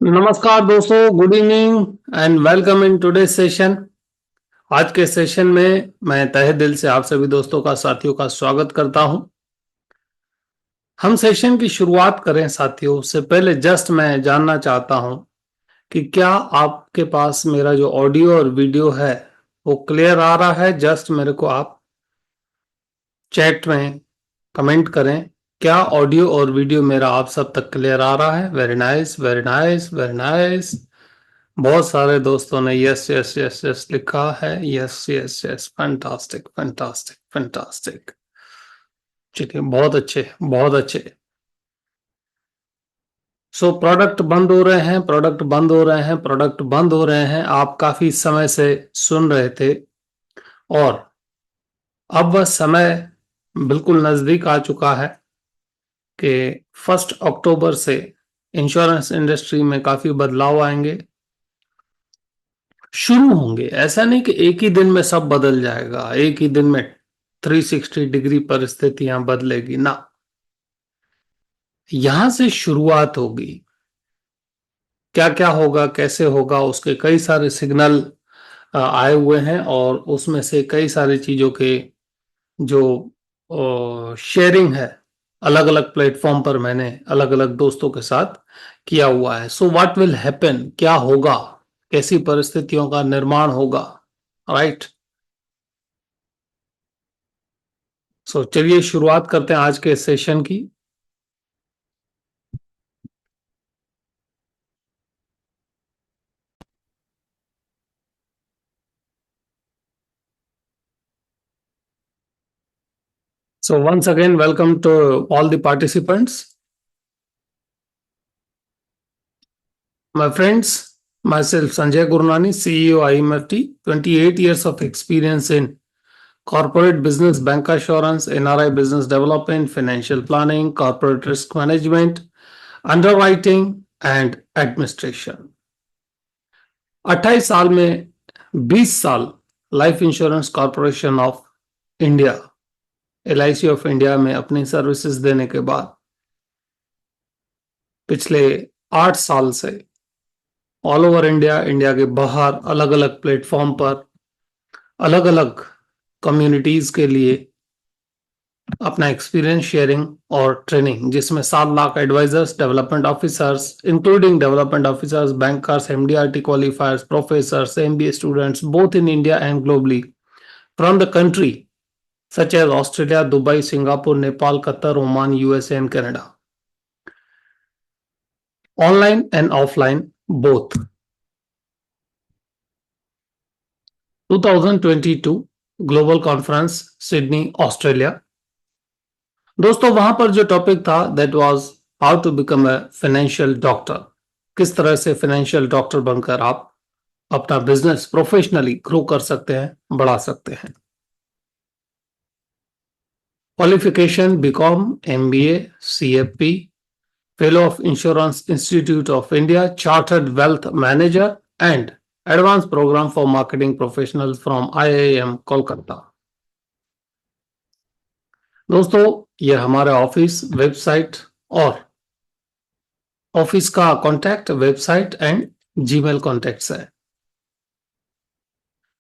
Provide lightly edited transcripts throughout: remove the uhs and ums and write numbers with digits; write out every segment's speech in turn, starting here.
नमस्कार दोस्तों, good evening and welcome in today session. आज के सेशन में मैं तहे दिल से आप सभी दोस्तों का, साथियों का स्वागत करता हूं। हम सेशन की शुरुआत करें साथियों, उससे पहले जस्ट मैं जानना चाहता हूं कि क्या आपके पास मेरा जो ऑडियो और वीडियो है वो क्लियर आ रहा है। जस्ट मेरे को आप चैट में कमेंट करें, क्या ऑडियो और वीडियो मेरा आप सब तक क्लियर आ रहा है। Very nice, very nice, very nice. बहुत सारे दोस्तों ने यस यस यस यस लिखा है। Yes yes yes, fantastic fantastic fantastic. चलिए, बहुत अच्छे, बहुत अच्छे। सो प्रोडक्ट बंद हो रहे हैं, प्रोडक्ट बंद हो रहे हैं, प्रोडक्ट बंद हो रहे हैं। आप काफी समय से सुन रहे थे और अब वह समय बिल्कुल नजदीक आ चुका है कि 1 अक्टूबर से इंश्योरेंस इंडस्ट्री में काफी बदलाव आएंगे, शुरू होंगे। ऐसा नहीं कि एक ही दिन में सब बदल जाएगा, एक ही दिन में 360 डिग्री परिस्थितियां बदलेगी ना। यहां से शुरुआत होगी। क्या क्या होगा, कैसे होगा, उसके कई सारे सिग्नल आए हुए हैं और उसमें से कई सारी चीजों के जो शेयरिंग है अलग अलग प्लेटफॉर्म पर मैंने अलग अलग दोस्तों के साथ किया हुआ है। सो व्हाट विल हैपन, क्या होगा, कैसी परिस्थितियों का निर्माण होगा, राइट। सो चलिए शुरुआत करते हैं आज के सेशन की। So once again, welcome to all the participants. My friends, myself Sanjay Gurnani, CEO IMFT, 28 years of experience in corporate business, bank assurance, NRI business development, financial planning, corporate risk management, underwriting and administration. 28 साल में 20 साल life insurance corporation of India, LIC of India में अपनी services देने के बाद पिछले 8 साल से ऑल ओवर इंडिया, इंडिया के बाहर अलग अलग प्लेटफॉर्म पर अलग अलग कम्युनिटीज के लिए अपना एक्सपीरियंस शेयरिंग और ट्रेनिंग, जिसमें 7 lakh advisors, development officers including development officers, bankers, MDRT qualifiers, professors, MBA students both in India and globally from the country such as Australia, Dubai, Singapore, Nepal, Qatar, Oman, USA and Canada. Online and offline both. 2022 global conference Sydney, Australia. दोस्तों, वहां पर जो topic था that was how to become a financial doctor. किस तरह से financial doctor बनकर आप अपना बिजनेस प्रोफेशनली ग्रो कर सकते हैं, बढ़ा सकते हैं। Qualification BCom, MBA, CFP, Fellow of Insurance Institute of India, Chartered Wealth Manager and Advanced Program for Marketing Professionals from IIM Kolkata. दोस्तों, ये हमारा ऑफिस, वेबसाइट और ऑफिस का contact, website and Gmail contacts है।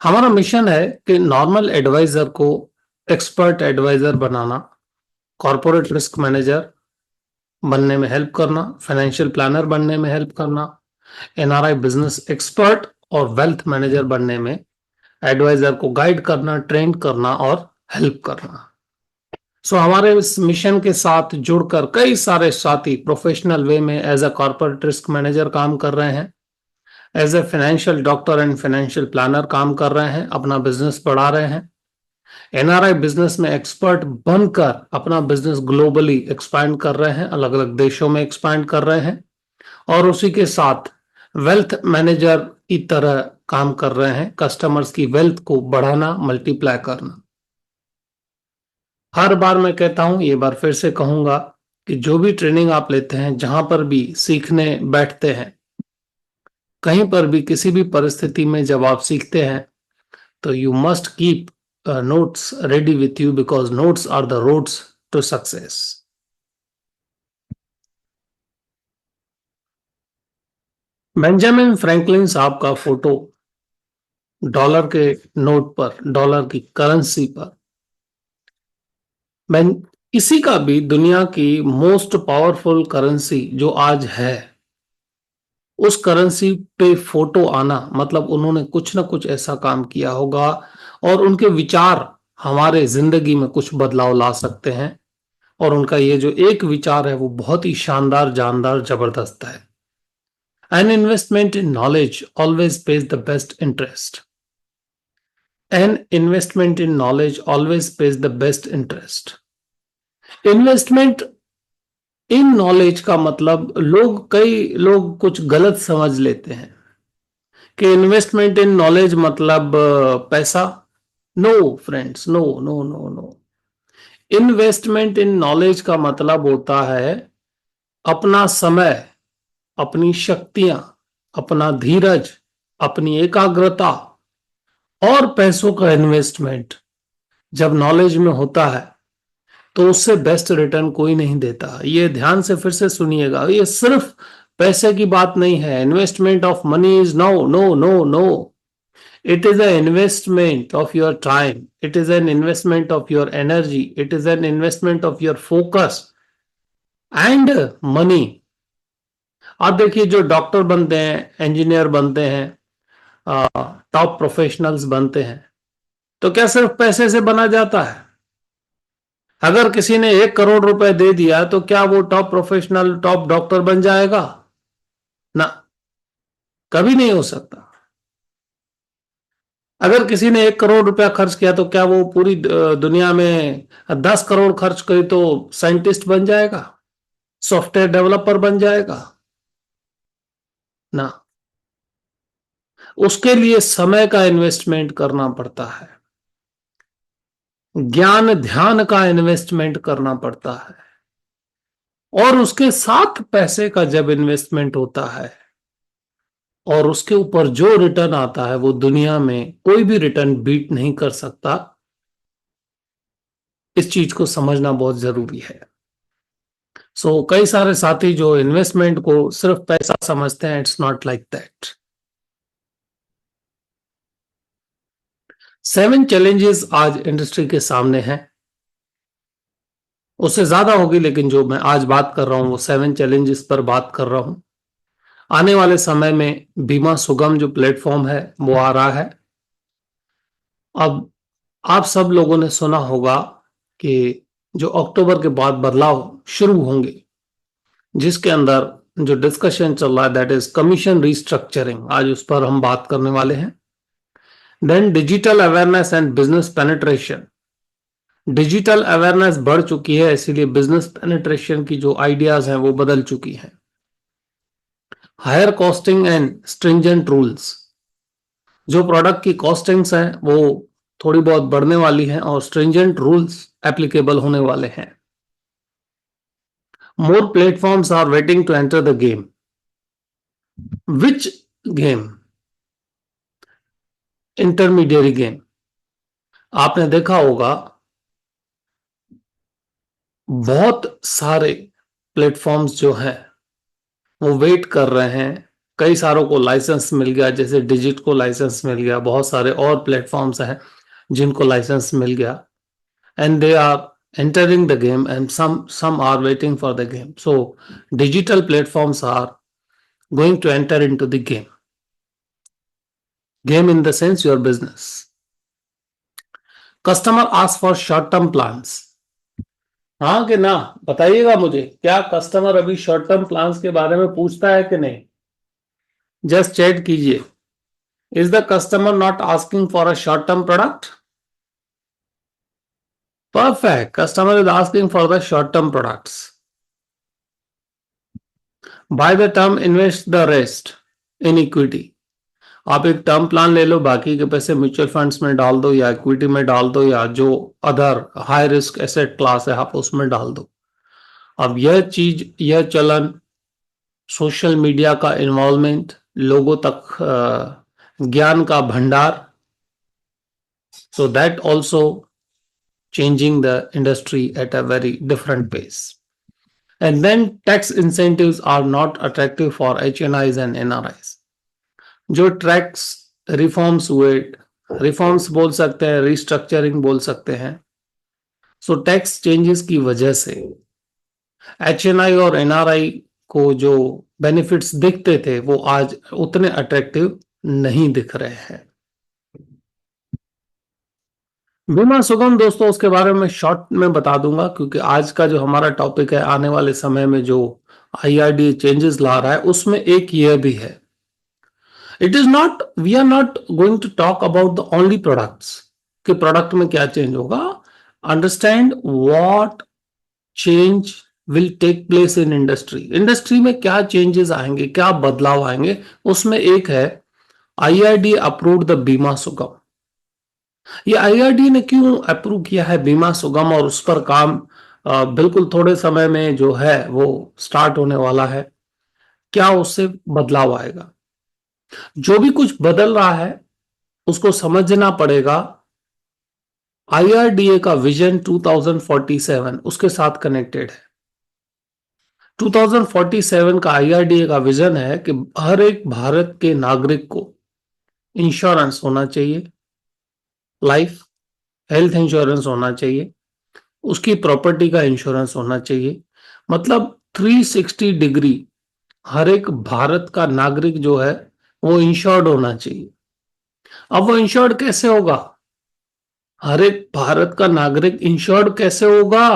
हमारा मिशन है कि नॉर्मल एडवाइजर को एक्सपर्ट एडवाइजर बनाना, कॉर्पोरेट रिस्क मैनेजर बनने में हेल्प करना, फाइनेंशियल प्लानर बनने में हेल्प करना, NRI बिजनेस एक्सपर्ट और वेल्थ मैनेजर बनने में एडवाइजर को गाइड करना, ट्रेन करना और हेल्प करना। सो हमारे इस मिशन के साथ जुड़कर कई सारे साथी प्रोफेशनल वे में as a corporate risk manager काम कर रहे हैं, as a financial doctor and financial planner काम कर रहे हैं, अपना बिजनेस बढ़ा रहे हैं, NRI बिजनेस में एक्सपर्ट बनकर अपना बिजनेस ग्लोबली एक्सपैंड कर रहे हैं, अलग अलग देशों में एक्सपैंड कर रहे हैं और उसी के साथ वेल्थ मैनेजर की तरह काम कर रहे हैं, कस्टमर्स की वेल्थ को बढ़ाना, मल्टीप्लाई करना। हर बार मैं कहता हूं, ये बार फिर से कहूंगा कि जो भी ट्रेनिंग आप लेते हैं, जहां पर भी सीखने बैठते हैं, कहीं पर भी किसी भी परिस्थिति में जब आप सीखते हैं तो you must keep notes ready with you because notes are the roads to success. Benjamin Franklin साहब का फोटो डॉलर के नोट पर, डॉलर की करेंसी पर, मैं किसी का भी दुनिया की मोस्ट पावरफुल करेंसी जो आज है, उस करेंसी पे फोटो आना मतलब उन्होंने कुछ ना कुछ ऐसा काम किया होगा और उनके विचार हमारे जिंदगी में कुछ बदलाव ला सकते हैं। और उनका ये जो एक विचार है वो बहुत ही शानदार, जानदार, जबरदस्त है। An investment in knowledge always pays the best interest. An investment in knowledge always pays the best interest. Investment in knowledge का मतलब कई लोग कुछ गलत समझ लेते हैं कि इन्वेस्टमेंट इन नॉलेज मतलब पैसा। No friends, no no no no. Investment in knowledge का मतलब होता है अपना समय, अपनी शक्तियां, अपना धीरज, अपनी एकाग्रता और पैसों का इन्वेस्टमेंट जब नॉलेज में होता है तो उससे बेस्ट रिटर्न कोई नहीं देता। ये ध्यान से फिर से सुनिएगा, ये सिर्फ पैसे की बात नहीं है। Investment of money is no no no no, it is an investment of your time, it is an investment of your energy, it is an investment of your focus and money। आप देखिए जो doctor बनते हैं, engineer बनते हैं, top professionals बनते हैं, तो क्या सिर्फ पैसे से बना जाता है? अगर किसी ने 1 करोड़ रुपए दे दिया तो क्या वो टॉप प्रोफेशनल, टॉप डॉक्टर बन जाएगा? ना, कभी नहीं हो सकता। अगर किसी ने 1 करोड़ रुपया खर्च किया तो क्या वो पूरी दुनिया में 10 करोड़ खर्च करे तो साइंटिस्ट बन जाएगा, सॉफ्टवेयर डेवलपर बन जाएगा? ना, उसके लिए समय का इन्वेस्टमेंट करना पड़ता है, ज्ञान ध्यान का इन्वेस्टमेंट करना पड़ता है, और उसके साथ पैसे का जब इन्वेस्टमेंट होता है और उसके ऊपर जो रिटर्न आता है वो दुनिया में कोई भी रिटर्न बीट नहीं कर सकता। इस चीज को समझना बहुत जरूरी है। कई सारे साथी जो इन्वेस्टमेंट को सिर्फ पैसा समझते हैं, it's not like that. 7 challenges आज इंडस्ट्री के सामने हैं, उससे ज्यादा होगी लेकिन जो मैं आज बात कर रहा हूं वो 7 चैलेंजेस पर बात कर रहा हूं। आने वाले समय में बीमा सुगम जो प्लेटफॉर्म है वो आ रहा है। अब आप सब लोगों ने सुना होगा कि जो अक्टूबर के बाद बदलाव शुरू होंगे, जिसके अंदर जो डिस्कशन चल रहा है दैट इज कमीशन रिस्ट्रक्चरिंग, आज उस पर हम बात करने वाले हैं। Then digital awareness and business penetration. Digital awareness बढ़ चुकी है, इसीलिए बिजनेस पेनिट्रेशन की जो आइडियाज हैं वो बदल चुकी हैं। Higher costing and stringent rules, जो प्रोडक्ट की कॉस्टिंग्स हैं वो थोड़ी बहुत बढ़ने वाली हैं और स्ट्रिंजेंट रूल्स एप्लीकेबल होने वाले हैं। More platforms are waiting to enter the game. Which game? Intermediary game. आपने देखा होगा बहुत सारे प्लेटफॉर्म्स जो हैं वो वेट कर रहे हैं। कई सारों को लाइसेंस मिल गया, जैसे डिजिट को लाइसेंस मिल गया, बहुत सारे और प्लेटफॉर्म्स हैं जिनको लाइसेंस मिल गया, and they are entering the game, and some are waiting for the game. So digital platforms are going to enter into the game in the sense your business. Customer asks for short term plans। हाँ कि ना, बताइएगा मुझे, क्या customer अभी short term plans के बारे में पूछता है कि नहीं? जस्ट चैट कीजिए। Is the customer not asking for a short term product? Perfect, customer is asking for the short term products. By the term, invest the rest in equity. आप एक टर्म प्लान ले लो, बाकी के पैसे mutual funds में डाल दो या इक्विटी में डाल दो या जो other high risk asset class है आप उसमें डाल दो। अब यह चीज, यह चलन, सोशल मीडिया का इन्वॉल्वमेंट, लोगों तक ज्ञान का भंडार, so that also changing the industry at a very different pace। And then tax incentives are not attractive for HNIs and NRIs. जो टैक्स रिफॉर्म्स हुए, रिफॉर्म्स बोल सकते हैं, रिस्ट्रक्चरिंग बोल सकते हैं, सो टैक्स चेंजेस की वजह से HNI और NRI को जो बेनिफिट्स दिखते थे वो आज उतने अट्रैक्टिव नहीं दिख रहे हैं। बीमा सुगम दोस्तों, उसके बारे में शॉर्ट में बता दूंगा, क्योंकि आज का जो हमारा टॉपिक है आने वाले समय में जो IRDA चेंजेस ला रहा है उसमें एक ये भी है। It is not, we are not going to talk about the only products कि प्रोडक्ट में क्या चेंज होगा। Understand what change will take place in industry, industry में क्या चेंजेस आएंगे, क्या बदलाव आएंगे। उसमें एक है IRDA अप्रूव्ड द बीमा सुगम। ये IRDA ने क्यों अप्रूव किया है बीमा सुगम, और उस पर काम बिल्कुल थोड़े समय में जो है वो स्टार्ट होने वाला है। क्या उससे बदलाव आएगा, जो भी कुछ बदल रहा है उसको समझना पड़ेगा। IRDA का विजन 2047 उसके साथ कनेक्टेड है। 2047 का IRDA का विजन है कि हर एक भारत के नागरिक को इंश्योरेंस होना चाहिए, लाइफ हेल्थ इंश्योरेंस होना चाहिए, उसकी प्रॉपर्टी का इंश्योरेंस होना चाहिए। मतलब 360 डिग्री हर एक भारत का नागरिक जो है वो इंश्योर्ड होना चाहिए। अब वो इंश्योर्ड कैसे होगा, हर एक भारत का नागरिक इंश्योर्ड कैसे होगा,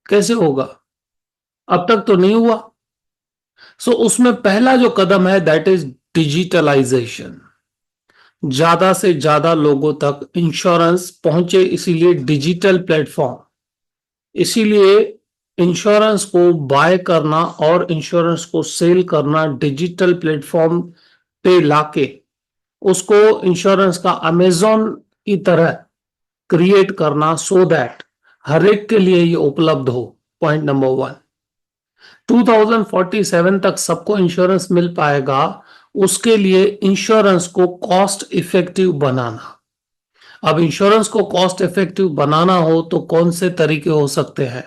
कैसे होगा, अब तक तो नहीं हुआ। सो उसमें पहला जो कदम है दैट इज डिजिटलाइजेशन। ज्यादा से ज्यादा लोगों तक इंश्योरेंस पहुंचे, इसीलिए डिजिटल प्लेटफॉर्म, इसीलिए इंश्योरेंस को बाय करना और इंश्योरेंस को सेल करना डिजिटल प्लेटफॉर्म पे लाके उसको इंश्योरेंस का अमेजॉन की तरह क्रिएट करना, सो दैट हर एक के लिए ये उपलब्ध हो। पॉइंट नंबर 1, 2047 तक सबको इंश्योरेंस मिल पाएगा, उसके लिए इंश्योरेंस को कॉस्ट इफेक्टिव बनाना। अब इंश्योरेंस को कॉस्ट इफेक्टिव बनाना हो तो कौन से तरीके हो सकते हैं,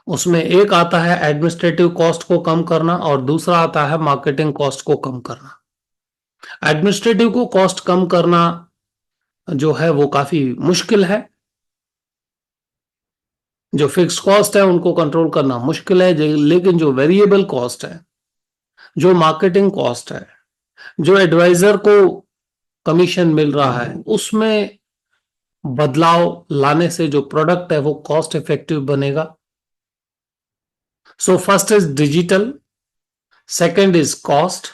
उसमें एक आता है एडमिनिस्ट्रेटिव कॉस्ट को कम करना और दूसरा आता है मार्केटिंग कॉस्ट को कम करना। एडमिनिस्ट्रेटिव को कॉस्ट कम करना जो है वो काफी मुश्किल है, जो फिक्स कॉस्ट है उनको कंट्रोल करना मुश्किल है, लेकिन जो वेरिएबल कॉस्ट है, जो मार्केटिंग कॉस्ट है, जो एडवाइजर को कमीशन मिल रहा है, उसमें बदलाव लाने से जो प्रोडक्ट है वो कॉस्ट इफेक्टिव बनेगा। So first is digital, second is cost,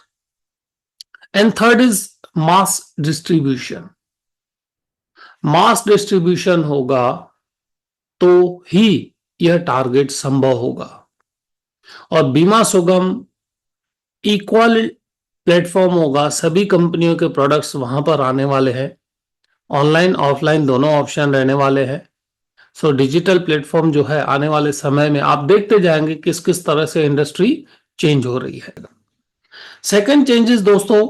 and third is mass distribution. Mass distribution होगा तो ही यह टारगेट संभव होगा। और बीमा सुगम इक्वल प्लेटफॉर्म होगा, सभी कंपनियों के प्रोडक्ट्स वहां पर आने वाले हैं, ऑनलाइन ऑफलाइन दोनों ऑप्शन रहने वाले हैं। सो डिजिटल प्लेटफॉर्म जो है आने वाले समय में आप देखते जाएंगे किस किस तरह से इंडस्ट्री चेंज हो रही है। सेकंड चेंजेस दोस्तों,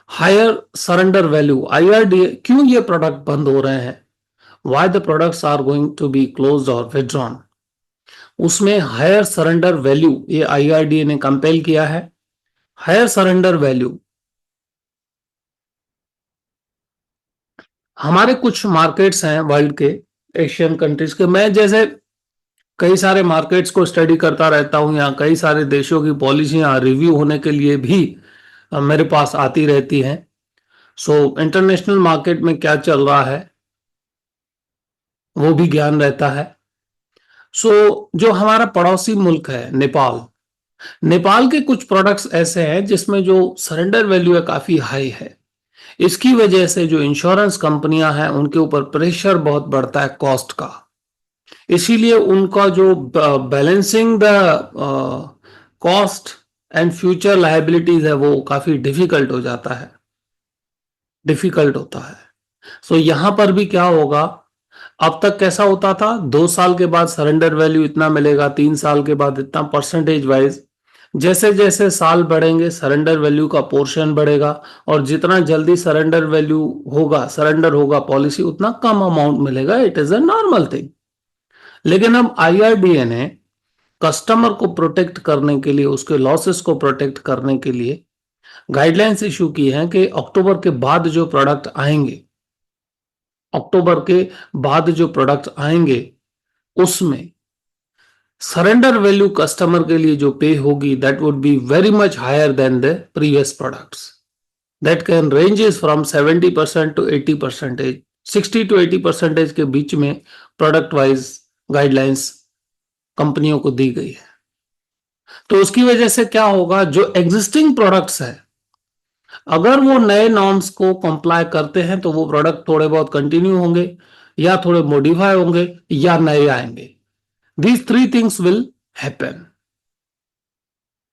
हायर सरेंडर वैल्यू। IRDA क्यों ये प्रोडक्ट बंद हो रहे हैं, why the products are going to be closed और विथड्रॉन, उसमें हायर सरेंडर वैल्यू ये IRDA ने कंपेल किया है। हायर सरेंडर वैल्यू हमारे कुछ मार्केट्स हैं वर्ल्ड के, एशियन कंट्रीज के, मैं जैसे कई सारे मार्केट्स को स्टडी करता रहता हूं, या कई सारे देशों की पॉलिसियां रिव्यू होने के लिए भी मेरे पास आती रहती हैं। सो इंटरनेशनल मार्केट में क्या चल रहा है वो भी ज्ञान रहता है। सो जो हमारा पड़ोसी मुल्क है नेपाल, नेपाल के कुछ प्रोडक्ट्स ऐसे हैं जिसमें जो सरेंडर वैल्यू है काफी हाई है। इसकी वजह से जो इंश्योरेंस कंपनियां हैं उनके ऊपर प्रेशर बहुत बढ़ता है कॉस्ट का, इसीलिए उनका जो balancing the cost and future liabilities है वो काफी डिफिकल्ट हो जाता है, डिफिकल्ट होता है। सो यहां पर भी क्या होगा, अब तक कैसा होता था, 2 साल के बाद सरेंडर वैल्यू इतना मिलेगा, 3 साल के बाद इतना, परसेंटेज वाइज। जैसे जैसे साल बढ़ेंगे सरेंडर वैल्यू का पोर्शन बढ़ेगा, और जितना जल्दी सरेंडर वैल्यू होगा, सरेंडर होगा पॉलिसी, उतना कम अमाउंट मिलेगा। It is a normal thing. लेकिन अब आईआरडीए ने कस्टमर को प्रोटेक्ट करने के लिए, उसके लॉसेस को प्रोटेक्ट करने के लिए गाइडलाइंस इशू की है कि अक्टूबर के बाद जो प्रोडक्ट आएंगे, अक्टूबर के बाद जो प्रोडक्ट आएंगे उसमें सरेंडर वैल्यू कस्टमर के लिए जो पे होगी that would be very much higher than the previous products. That can ranges from 70% to 80%, 60 to 80% के बीच में प्रोडक्ट वाइज गाइडलाइंस कंपनियों को दी गई है. तो उसकी वजह से क्या होगा, जो एग्जिस्टिंग प्रोडक्ट्स है अगर वो नए नॉर्म्स को कंप्लाई करते हैं तो वो प्रोडक्ट थोड़े बहुत कंटिन्यू होंगे या थोड़े मॉडिफाई होंगे या नए आएंगे. These three things will happen.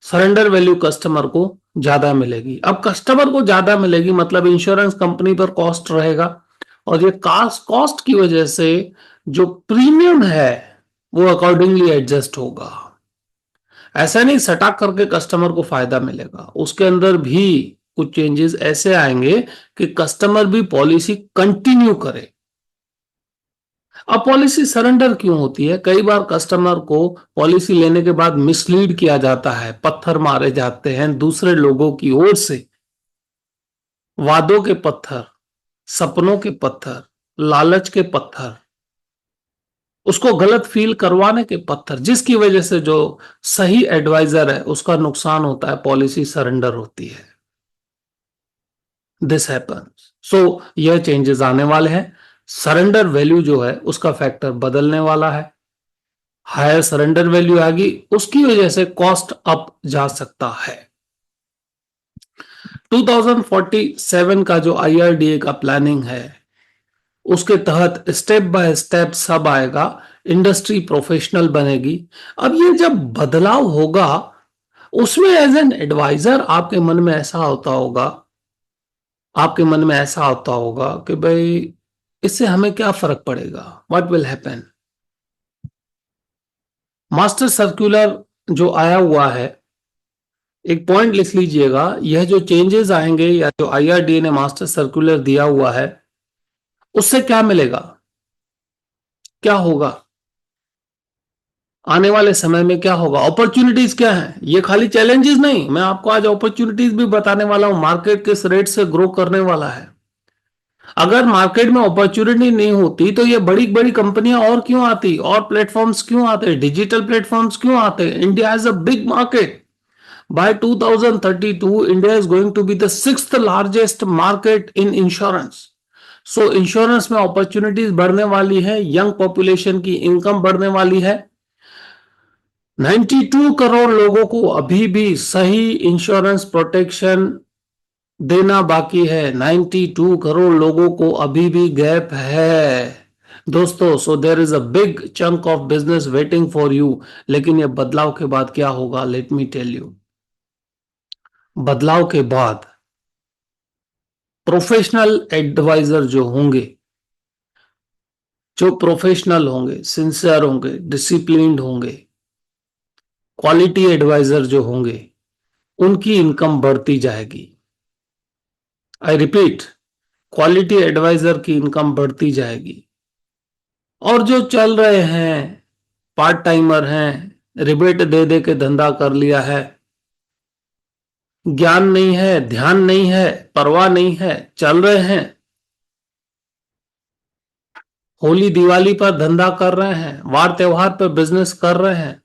Surrender value customer को ज्यादा मिलेगी. अब कस्टमर को ज्यादा मिलेगी मतलब इंश्योरेंस कंपनी पर कॉस्ट रहेगा और ये कॉस्ट की वजह से जो प्रीमियम है वो अकॉर्डिंगली एडजस्ट होगा. ऐसा नहीं सटाक करके कस्टमर को फायदा मिलेगा, उसके अंदर भी कुछ चेंजेस ऐसे आएंगे कि कस्टमर भी पॉलिसी कंटिन्यू करे. अब पॉलिसी सरेंडर क्यों होती है? कई बार कस्टमर को पॉलिसी लेने के बाद मिसलीड किया जाता है, पत्थर मारे जाते हैं दूसरे लोगों की ओर से. वादों के पत्थर, सपनों के पत्थर, लालच के पत्थर, उसको गलत फील करवाने के पत्थर, जिसकी वजह से जो सही एडवाइजर है उसका नुकसान होता है, पॉलिसी सरेंडर होती है. This happens. सो यह चेंजेस आने वाले हैं. सरेंडर वैल्यू जो है उसका फैक्टर बदलने वाला है. हायर सरेंडर वैल्यू आएगी, उसकी वजह से कॉस्ट अप जा सकता है. 2047 का जो आईआरडीए का प्लानिंग है उसके तहत स्टेप बाय स्टेप सब आएगा, इंडस्ट्री प्रोफेशनल बनेगी. अब ये जब बदलाव होगा उसमें एज एन एडवाइजर आपके मन में ऐसा होता होगा, आपके मन में ऐसा होता होगा कि भाई इससे हमें क्या फर्क पड़ेगा, what will happen. Master circular जो आया हुआ है, एक पॉइंट लिख लीजिएगा, यह जो चेंजेस आएंगे या जो आईआरडीए ने मास्टर सर्कुलर दिया हुआ है उससे क्या मिलेगा, क्या होगा आने वाले समय में, क्या होगा, अपॉर्चुनिटीज क्या है. ये खाली चैलेंजेस नहीं, मैं आपको आज अपॉर्चुनिटीज भी बताने वाला हूं. मार्केट किस रेट से ग्रो करने वाला है. अगर मार्केट में अपॉर्चुनिटी नहीं होती तो ये बड़ी बड़ी कंपनियां और क्यों आती, और प्लेटफॉर्म्स क्यों आते, डिजिटल प्लेटफॉर्म्स क्यों आते. India has a big market. By 2032, India is going to be the sixth largest market in insurance. So insurance में अपॉर्चुनिटीज बढ़ने वाली है, यंग पॉपुलेशन की इनकम बढ़ने वाली है. 92 करोड़ लोगों को अभी भी सही इंश्योरेंस प्रोटेक्शन देना बाकी है. 92 करोड़ लोगों को अभी भी गैप है दोस्तों. So there is a big chunk of business waiting for you. लेकिन ये बदलाव के बाद क्या होगा, लेट मी टेल यू. बदलाव के बाद प्रोफेशनल एडवाइजर जो होंगे, जो प्रोफेशनल होंगे, सिंसियर होंगे, डिसिप्लिन्ड होंगे, क्वालिटी एडवाइजर जो होंगे, उनकी इनकम बढ़ती जाएगी. आई रिपीट, क्वालिटी एडवाइजर की इनकम बढ़ती जाएगी. और जो चल रहे हैं पार्ट टाइमर हैं, रिबेट दे दे के धंधा कर लिया है, ज्ञान नहीं है, ध्यान नहीं है, परवाह नहीं है, चल रहे हैं, होली दिवाली पर धंधा कर रहे हैं, वार त्योहार पर बिजनेस कर रहे हैं,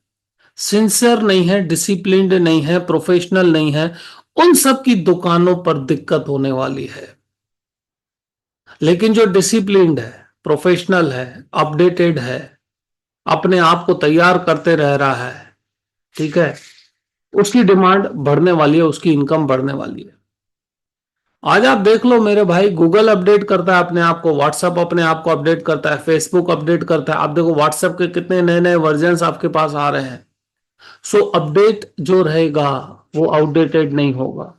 सिंसियर नहीं है, डिसिप्लिन्ड नहीं है, प्रोफेशनल नहीं है, उन सब की दुकानों पर दिक्कत होने वाली है. लेकिन जो डिसिप्लिन्ड है, प्रोफेशनल है, अपडेटेड है, अपने आप को तैयार करते रह रहा है, ठीक है, उसकी डिमांड बढ़ने वाली है, उसकी इनकम बढ़ने वाली है. आज आप देख लो मेरे भाई, गूगल अपडेट करता है अपने आप को, व्हाट्सएप अपने आप को अपडेट करता है, फेसबुक अपडेट करता है. आप देखो व्हाट्सएप के कितने नए नए वर्जन आपके पास आ रहे हैं. सो अपडेट जो रहेगा वो आउटडेटेड नहीं होगा.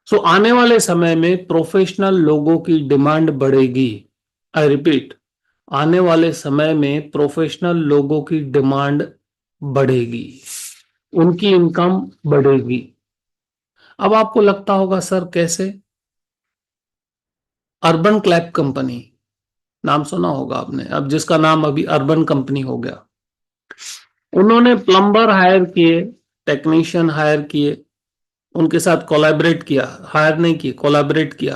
सो आने वाले समय में प्रोफेशनल लोगों की डिमांड बढ़ेगी. आई रिपीट, आने वाले समय में प्रोफेशनल लोगों की डिमांड बढ़ेगी, उनकी इनकम बढ़ेगी. अब आपको लगता होगा सर कैसे. अर्बन क्लैप कंपनी, नाम सुना होगा आपने, अब जिसका नाम अभी अर्बन कंपनी हो गया। उन्होंने प्लम्बर हायर किए, टेक्नीशियन हायर किए, उनके साथ कोलैबोरेट किया, हायर नहीं किए, कोलैबोरेट किया।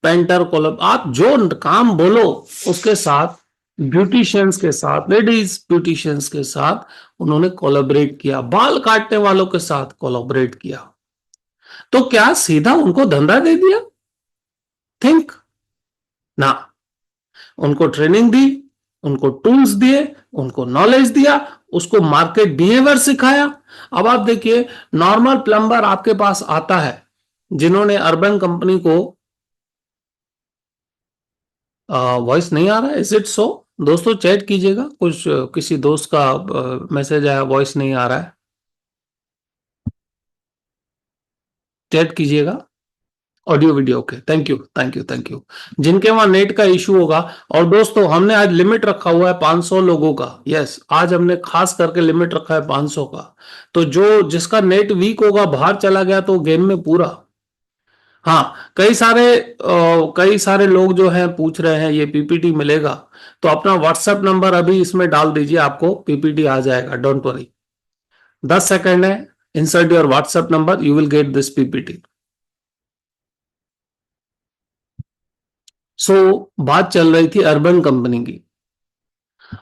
पेंटर कोलब, आप जो काम बोलो उसके साथ, ब्यूटिशियंस के साथ, लेडीज ब्यूटिशियंस के साथ उन्होंने कोलैबोरेट किया, बाल काटने वालों के साथ कोलैबोरेट किया। तो क्या सीधा उनको धंधा दे दिया? थिंक ना, उनको ट्रेनिंग दी, उनको टूल्स दिए, उनको नॉलेज दिया, उसको मार्केट बिहेवियर सिखाया। अब आप देखिए, नॉर्मल प्लम्बर आपके पास आता है, जिन्होंने अर्बन कंपनी को, वॉइस नहीं आ रहा है, इज इट सो? दोस्तों चैट कीजिएगा, कुछ किसी दोस्त का मैसेज आया, वॉइस नहीं आ रहा है, चैट कीजिएगा। Audio video okay, thank you thank you thank you. जिनके वहां नेट का इशू होगा, और दोस्तों हमने आज लिमिट रखा हुआ है 500 लोगों का, यस आज हमने खास करके लिमिट रखा है 500 का। तो जो जिसका नेट वीक होगा, बाहर चला गया, तो गेम में पूरा। हाँ, कई सारे लोग जो हैं पूछ रहे हैं ये पीपीटी मिलेगा, तो अपना व्हाट्सएप नंबर अभी इसमें डाल दीजिए, आपको पीपीटी आ जाएगा, डोंट वरी। 10 सेकंड है, insert your WhatsApp number, you will get this PPT. So बात चल रही थी अर्बन कंपनी की।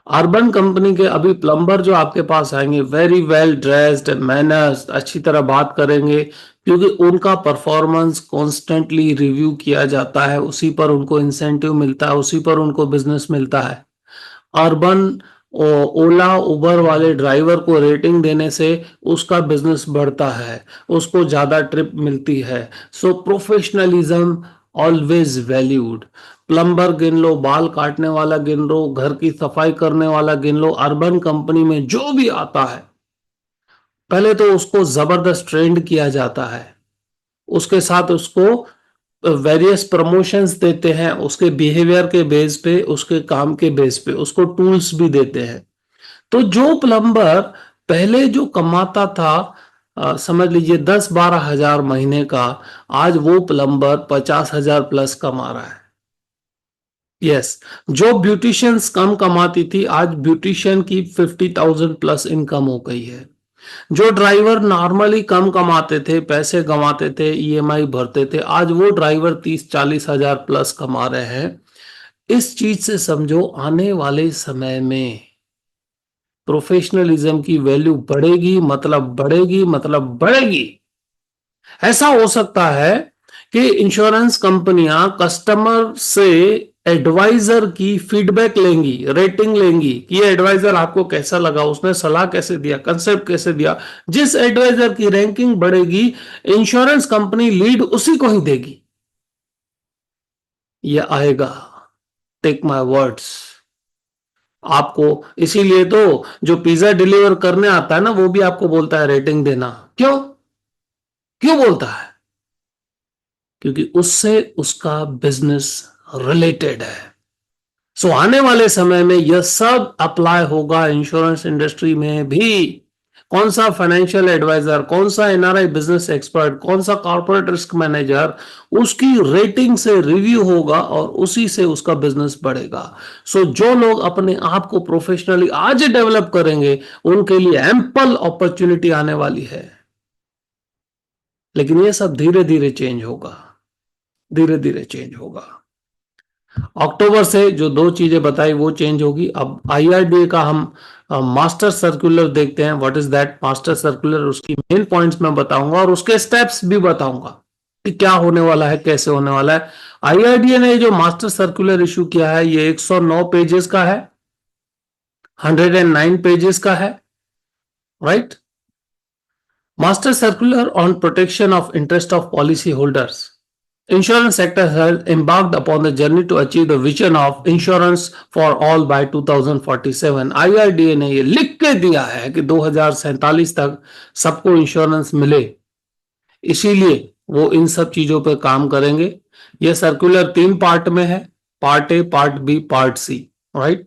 अर्बन कंपनी के अभी प्लम्बर जो आपके पास आएंगे, वेरी वेल ड्रेस्ड, मैनर्स, अच्छी तरह बात करेंगे, क्योंकि उनका परफॉर्मेंस कॉन्स्टेंटली रिव्यू किया जाता है, उसी पर उनको इंसेंटिव मिलता है, उसी पर उनको बिजनेस मिलता है। अर्बन ओला उबर वाले ड्राइवर को रेटिंग देने से उसका बिजनेस बढ़ता है, उसको ज्यादा ट्रिप मिलती है। सो प्रोफेशनलिज्म ऑलवेज वैल्यूड। प्लम्बर गिन लो, बाल काटने वाला गिन लो, घर की सफाई करने वाला गिन लो, अर्बन कंपनी में जो भी आता है, पहले तो उसको जबरदस्त ट्रेंड किया जाता है, उसके साथ उसको वेरियस प्रमोशंस देते हैं, उसके बिहेवियर के बेस पे, उसके काम के बेस पे उसको टूल्स भी देते हैं। तो जो प्लम्बर पहले जो कमाता था, समझ लीजिए 10-12 हजार महीने का, आज वो प्लम्बर 50 हजार प्लस कमा रहा है। यस, जो ब्यूटिशियंस कम कमाती थी, आज ब्यूटिशियन की 50,000 प्लस इनकम हो गई है। जो ड्राइवर नॉर्मली कम कमाते थे, पैसे कमाते थे, ईएमआई भरते थे, आज वो ड्राइवर 30-40 हजार प्लस कमा रहे हैं। इस चीज से समझो, आने वाले समय में प्रोफेशनलिज्म की वैल्यू बढ़ेगी, मतलब बढ़ेगी। ऐसा हो सकता है कि इंश्योरेंस कंपनियां कस्टमर से एडवाइजर की फीडबैक लेंगी, रेटिंग लेंगी कि ये एडवाइजर आपको कैसा लगा, उसने सलाह कैसे दिया, कंसेप्ट कैसे दिया। जिस एडवाइजर की रैंकिंग बढ़ेगी, इंश्योरेंस कंपनी लीड उसी को ही देगी। ये आएगा, टेक माय वर्ड्स। आपको इसीलिए तो जो पिज्जा डिलीवर करने आता है ना, वो भी आपको बोलता है रेटिंग देना। क्यों? क्यों बोलता है? क्योंकि उससे उसका बिजनेस रिलेटेड है। सो आने वाले समय में यह सब अप्लाई होगा इंश्योरेंस इंडस्ट्री में भी। कौन सा फाइनेंशियल एडवाइजर, कौन सा एनआरआई बिजनेस एक्सपर्ट, कौन सा कॉर्पोरेट रिस्क मैनेजर, उसकी रेटिंग से रिव्यू होगा और उसी से उसका बिजनेस बढ़ेगा। सो जो लोग अपने आप को प्रोफेशनली आज डेवलप करेंगे, उनके लिए एम्पल अपॉर्चुनिटी आने वाली है। लेकिन ये सब धीरे धीरे चेंज होगा, धीरे धीरे चेंज होगा। अक्टूबर से जो दो चीजें बताई वो चेंज होगी। अब आईआरडीए का हम मास्टर सर्कुलर देखते हैं, what is that master circular, उसकी मेन पॉइंट्स मैं बताऊंगा और उसके स्टेप्स भी बताऊंगा कि क्या होने वाला है, कैसे होने वाला है। आईआरडीए ने जो मास्टर सर्कुलर इशू किया है, ये 109 पेजेस का है, 109 पेजेस का है, right. Master circular on protection of interest of policy holders. Insurance sector has embarked upon the journey to achieve the vision of insurance for all by 2047। IRDA ने ये लिख के दिया है कि 2047 तक सबको इंश्योरेंस मिले, इसीलिए वो इन सब चीजों पे काम करेंगे। ये सर्कुलर 3 पार्ट में है, part A, part B, part C, right.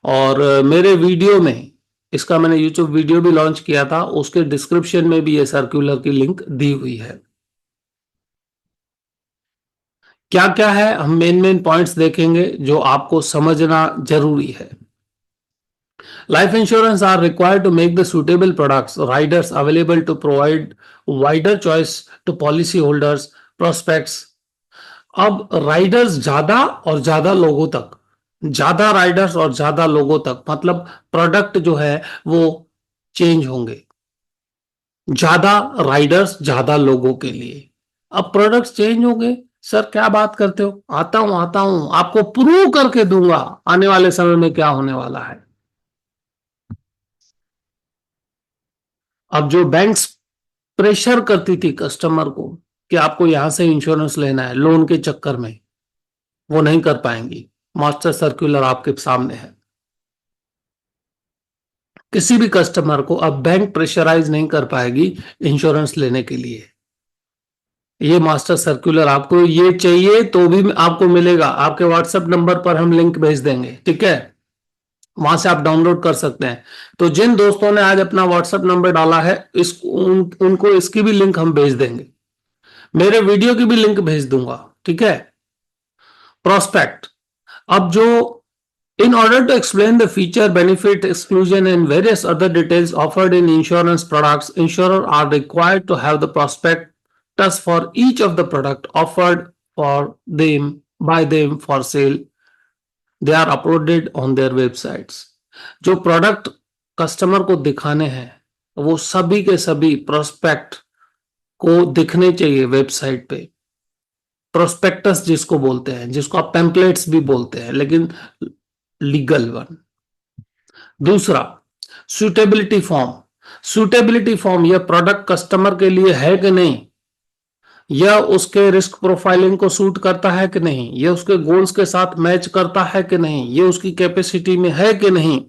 और मेरे वीडियो में, इसका मैंने यूट्यूब वीडियो भी लॉन्च किया था, उसके डिस्क्रिप्शन में भी ये सर्कुलर की लिंक दी हुई है। क्या क्या है, हम मेन पॉइंट्स देखेंगे जो आपको समझना जरूरी है। Life insurance are required to make the suitable products, riders available to provide wider choice to policy holders, prospects. अब राइडर्स ज्यादा और ज्यादा लोगों तक, ज्यादा राइडर्स और ज्यादा लोगों तक, मतलब प्रोडक्ट जो है वो चेंज होंगे, ज्यादा राइडर्स ज्यादा लोगों के लिए। अब प्रोडक्ट्स चेंज होंगे, सर क्या बात करते हो, आता हूं आपको प्रूव करके दूंगा आने वाले समय में क्या होने वाला है। अब जो बैंक्स प्रेशर करती थी कस्टमर को कि आपको यहां से इंश्योरेंस लेना है लोन के चक्कर में, वो नहीं कर पाएंगी। मास्टर सर्कुलर आपके सामने है। किसी भी कस्टमर को अब बैंक प्रेशराइज नहीं कर पाएगी इंश्योरेंस लेने के लिए। ये मास्टर सर्कुलर आपको ये चाहिए तो भी आपको मिलेगा, आपके व्हाट्सएप नंबर पर हम लिंक भेज देंगे, ठीक है, वहां से आप डाउनलोड कर सकते हैं। तो जिन दोस्तों ने आज अपना व्हाट्सएप नंबर डाला है उनको इसकी भी लिंक हम भेज देंगे, मेरे वीडियो की भी लिंक भेज दूंगा, ठीक है। प्रोस्पेक्ट, अब जो in order to explain the feature, benefit, exclusion and various other details offered in insurance products, insurers are required to have the prospectus for each of the product offered for them by them for sale. They are uploaded on their websites. जो product customer को दिखाने हैं वो सभी के सभी prospect को दिखने चाहिए वेबसाइट पे। प्रोस्पेक्टस जिसको बोलते हैं, जिसको आप पेम्पलेट्स भी बोलते हैं, लेकिन लीगल वन। दूसरा, सूटेबिलिटी फॉर्म। सूटेबिलिटी फॉर्म, यह प्रोडक्ट कस्टमर के लिए है कि नहीं, यह उसके रिस्क प्रोफाइलिंग को सूट करता है कि नहीं, यह उसके गोल्स के साथ मैच करता है कि नहीं, यह उसकी कैपेसिटी में है कि नहीं।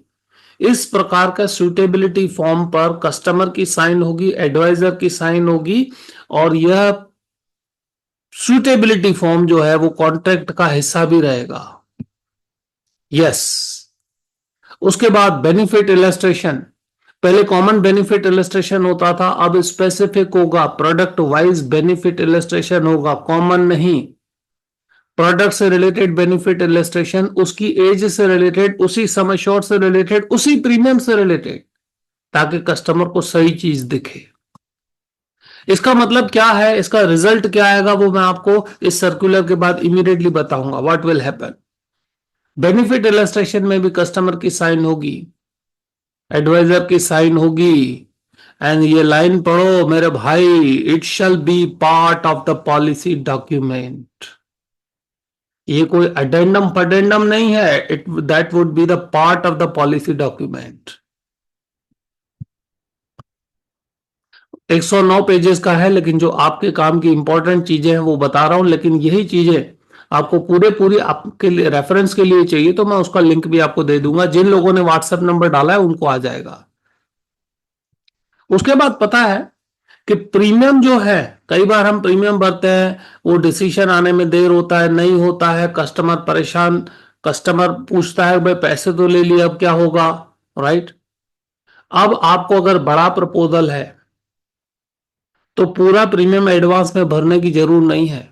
इस प्रकार का सूटेबिलिटी फॉर्म पर कस्टमर की साइन होगी, एडवाइजर की साइन होगी, और यह सूटेबिलिटी फॉर्म जो है वो कॉन्ट्रैक्ट का हिस्सा भी रहेगा। यस। उसके बाद बेनिफिट इलस्ट्रेशन, पहले कॉमन बेनिफिट इलस्ट्रेशन होता था, अब स्पेसिफिक होगा, प्रोडक्ट वाइज बेनिफिट इलस्ट्रेशन होगा, कॉमन नहीं। प्रोडक्ट से रिलेटेड बेनिफिट इलस्ट्रेशन, उसकी एज से रिलेटेड, उसी सम एश्योर्ड से रिलेटेड, उसी प्रीमियम से रिलेटेड, ताकि कस्टमर को सही चीज दिखे। इसका मतलब क्या है, इसका रिजल्ट क्या आएगा, वो मैं आपको इस सर्कुलर के बाद इमीडिएटली बताऊंगा what will happen. Benefit illustration में भी कस्टमर की साइन होगी, एडवाइजर की साइन होगी, एंड ये लाइन पढ़ो मेरे भाई, it shall be part of the policy document. ये कोई अडेंडम फडेंडम नहीं है, it that would be the part of the policy document. 109 pages का है, लेकिन जो आपके काम की इंपॉर्टेंट चीजें हैं वो बता रहा हूं, लेकिन यही चीजें आपको पूरी आपके लिए रेफरेंस के लिए चाहिए तो मैं उसका लिंक भी आपको दे दूंगा। जिन लोगों ने व्हाट्सएप नंबर डाला है उनको आ जाएगा। उसके बाद पता है कि प्रीमियम जो है, कई बार हम प्रीमियम भरते हैं, वो डिसीजन आने में देर होता है, नहीं होता है, कस्टमर परेशान, कस्टमर पूछता है भाई पैसे तो ले लिए अब क्या होगा, राइट। अब आपको अगर बड़ा प्रपोजल है तो पूरा प्रीमियम एडवांस में भरने की जरूरत नहीं है।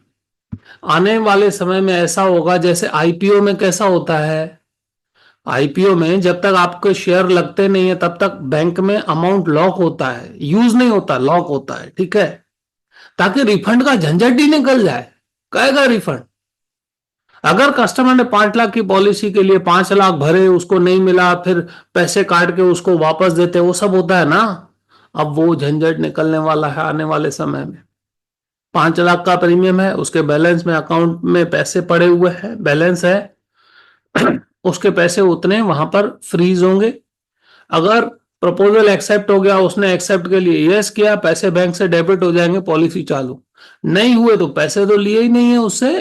आने वाले समय में ऐसा होगा जैसे आईपीओ में कैसा होता है, आईपीओ में जब तक आपके शेयर लगते नहीं है तब तक बैंक में अमाउंट लॉक होता है, यूज नहीं होता, लॉक होता है, ठीक है, ताकि रिफंड का झंझट ही निकल जाए। कहेगा रिफंड, अगर कस्टमर ने 5 लाख की पॉलिसी के लिए 5 लाख भरे, उसको नहीं मिला, फिर पैसे काट के उसको वापस देते, वो सब होता है ना। अब वो झंझट निकलने वाला है आने वाले समय में। 5 लाख का प्रीमियम है, उसके बैलेंस में अकाउंट में पैसे पड़े हुए हैं, बैलेंस है, उसके पैसे उतने वहां पर फ्रीज होंगे। अगर प्रपोजल एक्सेप्ट हो गया, उसने एक्सेप्ट के लिए यस किया, पैसे बैंक से डेबिट हो जाएंगे, पॉलिसी चालू। नहीं हुए तो पैसे तो लिए ही नहीं है उससे।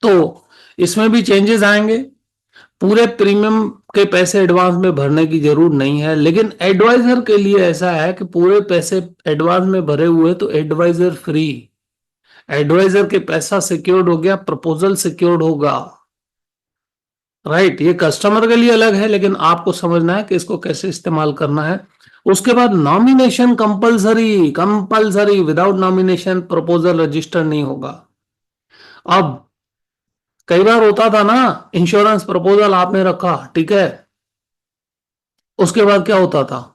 तो इसमें भी चेंजेस आएंगे। पूरे प्रीमियम के पैसे एडवांस में भरने की जरूरत नहीं है, लेकिन एडवाइजर के लिए ऐसा है कि पूरे पैसे एडवांस में भरे हुए तो एडवाइजर फ्री, एडवाइजर के पैसा सिक्योर्ड हो गया, प्रपोजल सिक्योर्ड होगा, राइट। ये कस्टमर के लिए अलग है, लेकिन आपको समझना है कि इसको कैसे इस्तेमाल करना है। उसके बाद nomination compulsory, compulsory, without nomination proposal register नहीं होगा। अब कई बार होता था ना, इंश्योरेंस प्रपोजल आपने रखा, ठीक है, उसके बाद क्या होता था,